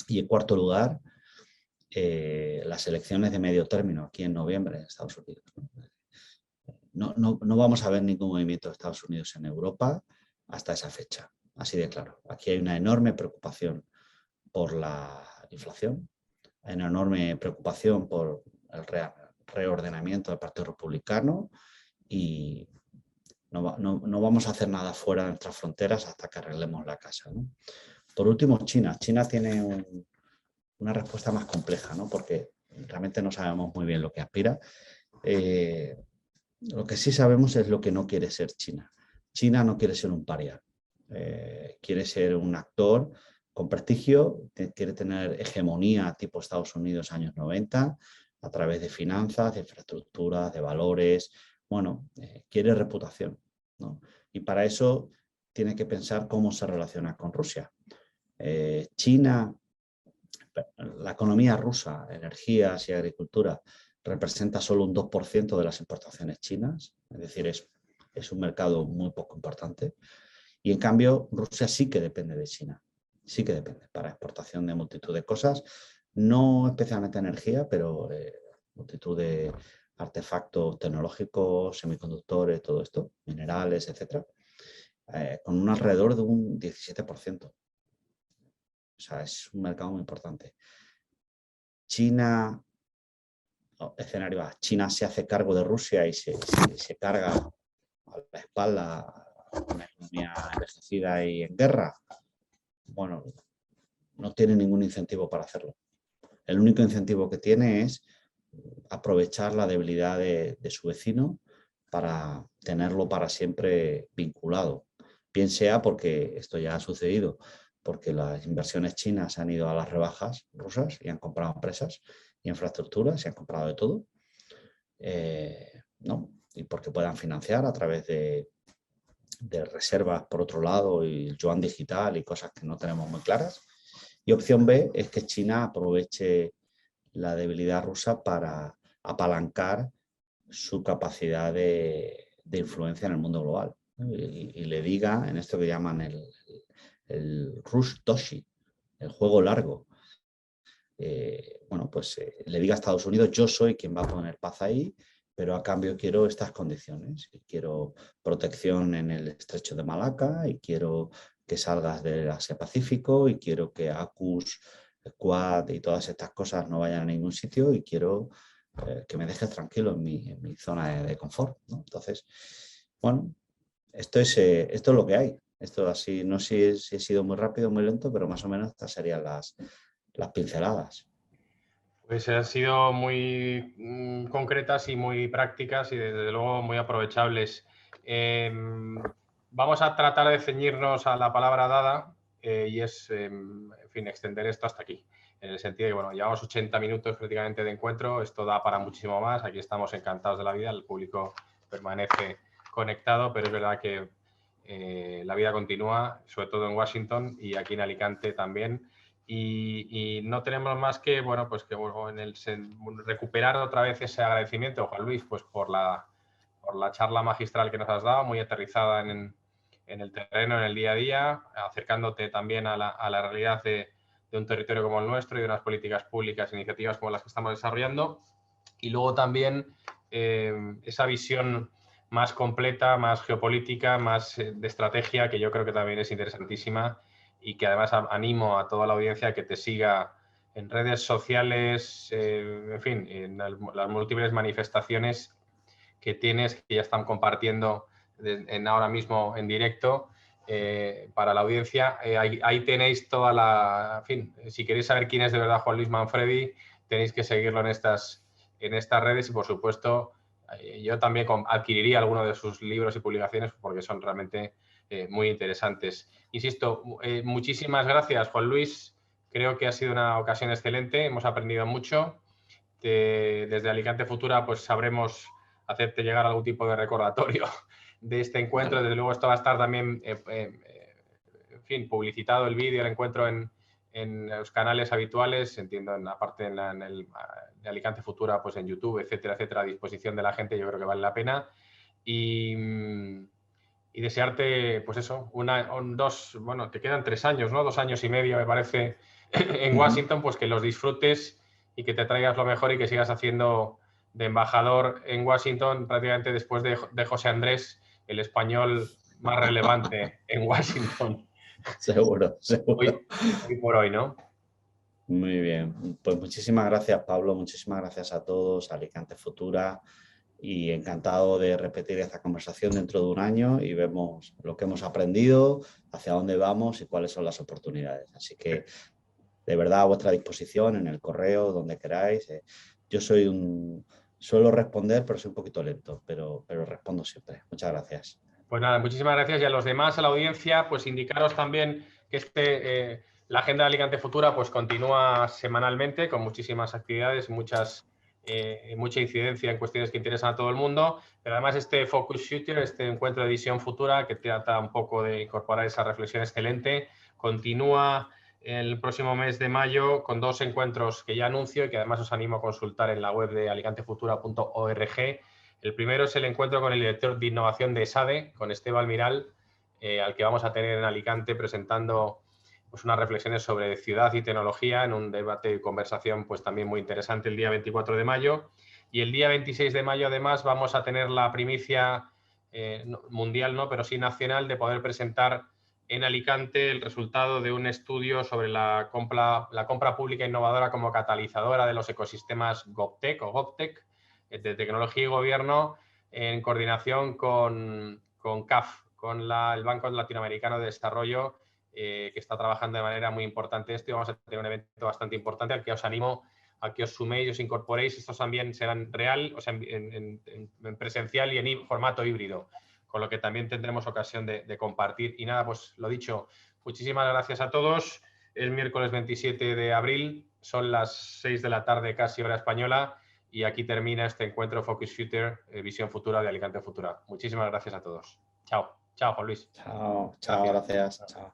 Y en cuarto lugar, las elecciones de medio término aquí en noviembre en Estados Unidos, ¿no? No vamos a ver ningún movimiento de Estados Unidos en Europa hasta esa fecha, así de claro. Aquí hay una enorme preocupación por la inflación, hay una enorme preocupación por el reordenamiento del Partido Republicano y no vamos a hacer nada fuera de nuestras fronteras hasta que arreglemos la casa, ¿no? Por último, China. China tiene una respuesta más compleja, ¿no? Porque realmente no sabemos muy bien lo que aspira. Lo que sí sabemos es lo que no quiere ser China. China no quiere ser un paria. Quiere ser un actor con prestigio, quiere tener hegemonía tipo Estados Unidos años 90 a través de finanzas, de infraestructuras, de valores. Bueno, quiere reputación, ¿no? Y para eso tiene que pensar cómo se relaciona con Rusia. China, la economía rusa, energías y agricultura, representa solo un 2% de las importaciones chinas, es decir, es un mercado muy poco importante. Y en cambio, Rusia sí que depende de China, sí que depende para exportación de multitud de cosas, no especialmente energía, pero multitud de artefactos tecnológicos, semiconductores, todo esto, minerales, etcétera, con un alrededor de un 17%. O sea, es un mercado muy importante. China, escenario A, China se hace cargo de Rusia y se carga a la espalda una economía envejecida y en guerra. Bueno, no tiene ningún incentivo para hacerlo. El único incentivo que tiene es aprovechar la debilidad de su vecino para tenerlo para siempre vinculado. Bien sea porque esto ya ha sucedido, porque las inversiones chinas han ido a las rebajas rusas y han comprado empresas y infraestructuras y han comprado de todo, ¿no? Y porque puedan financiar a través de reservas por otro lado y el yuan digital y cosas que no tenemos muy claras. Y opción B es que China aproveche la debilidad rusa para apalancar su capacidad de influencia en el mundo global, ¿no? Y le diga en esto que llaman el Rush Toshi, el juego largo. Bueno, pues le diga a Estados Unidos, yo soy quien va a poner paz ahí, pero a cambio quiero estas condiciones. Y quiero protección en el estrecho de Malaca y quiero que salgas del Asia-Pacífico y quiero que AUKUS, Quad y todas estas cosas no vayan a ningún sitio y quiero que me dejes tranquilo en mi zona de confort, ¿no? Entonces, bueno, esto es lo que hay. Esto así, no sé si he sido muy rápido o muy lento, pero más o menos estas serían las pinceladas. Pues han sido muy concretas y muy prácticas y desde luego muy aprovechables. Vamos a tratar de ceñirnos a la palabra dada y es, en fin, extender esto hasta aquí. En el sentido de que, bueno, llevamos 80 minutos prácticamente de encuentro, esto da para muchísimo más, aquí estamos encantados de la vida, el público permanece conectado, pero es verdad que la vida continúa, sobre todo en Washington y aquí en Alicante también. Y no tenemos más que, bueno, pues que recuperar otra vez ese agradecimiento, Juan Luis, pues por la charla magistral que nos has dado, muy aterrizada en el terreno, en el día a día, acercándote también a la realidad de un territorio como el nuestro y de unas políticas públicas, iniciativas como las que estamos desarrollando. Y luego también esa visión más completa, más geopolítica, más de estrategia, que yo creo que también es interesantísima y que además animo a toda la audiencia a que te siga en redes sociales, en fin, en las múltiples manifestaciones que tienes, que ya están compartiendo ahora mismo en directo para la audiencia. Ahí tenéis toda la... En fin, si queréis saber quién es de verdad Juan Luis Manfredi, tenéis que seguirlo en estas redes y, por supuesto, yo también adquiriría alguno de sus libros y publicaciones porque son realmente muy interesantes. Insisto, muchísimas gracias, Juan Luis. Creo que ha sido una ocasión excelente, hemos aprendido mucho. Desde Alicante Futura pues sabremos hacerte llegar algún tipo de recordatorio de este encuentro. Desde luego esto va a estar también, en fin, publicitado el vídeo, el encuentro en los canales habituales, entiendo, aparte en el de Alicante Futura, pues en YouTube, etcétera, etcétera, a disposición de la gente, yo creo que vale la pena. Y desearte, pues eso, bueno, te quedan 3 años, ¿no? 2 años y medio, me parece, en Washington, pues que los disfrutes y que te traigas lo mejor y que sigas haciendo de embajador en Washington, prácticamente después de José Andrés, el español más relevante en Washington. Seguro, seguro. Hoy por hoy, ¿no? Muy bien. Pues muchísimas gracias, Pablo. Muchísimas gracias a todos, a Alicante Futura. Y encantado de repetir esta conversación dentro de un año y vemos lo que hemos aprendido, hacia dónde vamos y cuáles son las oportunidades. Así que, de verdad, a vuestra disposición, en el correo, donde queráis. Yo suelo responder, pero soy un poquito lento, pero respondo siempre. Muchas gracias. Pues nada, muchísimas gracias. Y a los demás, a la audiencia, pues indicaros también que la agenda de Alicante Futura pues continúa semanalmente con muchísimas actividades, mucha incidencia en cuestiones que interesan a todo el mundo, pero además este Focus Shooter, este encuentro de visión futura que trata un poco de incorporar esa reflexión excelente, continúa el próximo mes de mayo con 2 encuentros que ya anuncio y que además os animo a consultar en la web de alicantefutura.org. El primero es el encuentro con el director de innovación de ESADE, con Esteban Miral, al que vamos a tener en Alicante presentando pues, unas reflexiones sobre ciudad y tecnología en un debate y conversación pues, también muy interesante el día 24 de mayo. Y el día 26 de mayo, además, vamos a tener la primicia mundial, no, pero sí nacional, de poder presentar en Alicante el resultado de un estudio sobre la compra pública innovadora como catalizadora de los ecosistemas GovTech o GovTech, de tecnología y gobierno, en coordinación con CAF, con el Banco Latinoamericano de Desarrollo, que está trabajando de manera muy importante esto, y vamos a tener un evento bastante importante al que os animo a que os suméis, os incorporéis. Estos también serán real, o sea, en presencial y en formato híbrido, con lo que también tendremos ocasión de compartir. Y nada, pues lo dicho, muchísimas gracias a todos. Es miércoles 27 de abril, son las 6 de la tarde, casi hora española, y aquí termina este encuentro Focus Future, Visión Futura de Alicante Futura. Muchísimas gracias a todos. Chao. Chao, Juan Luis. Chao, chao, gracias. Chao.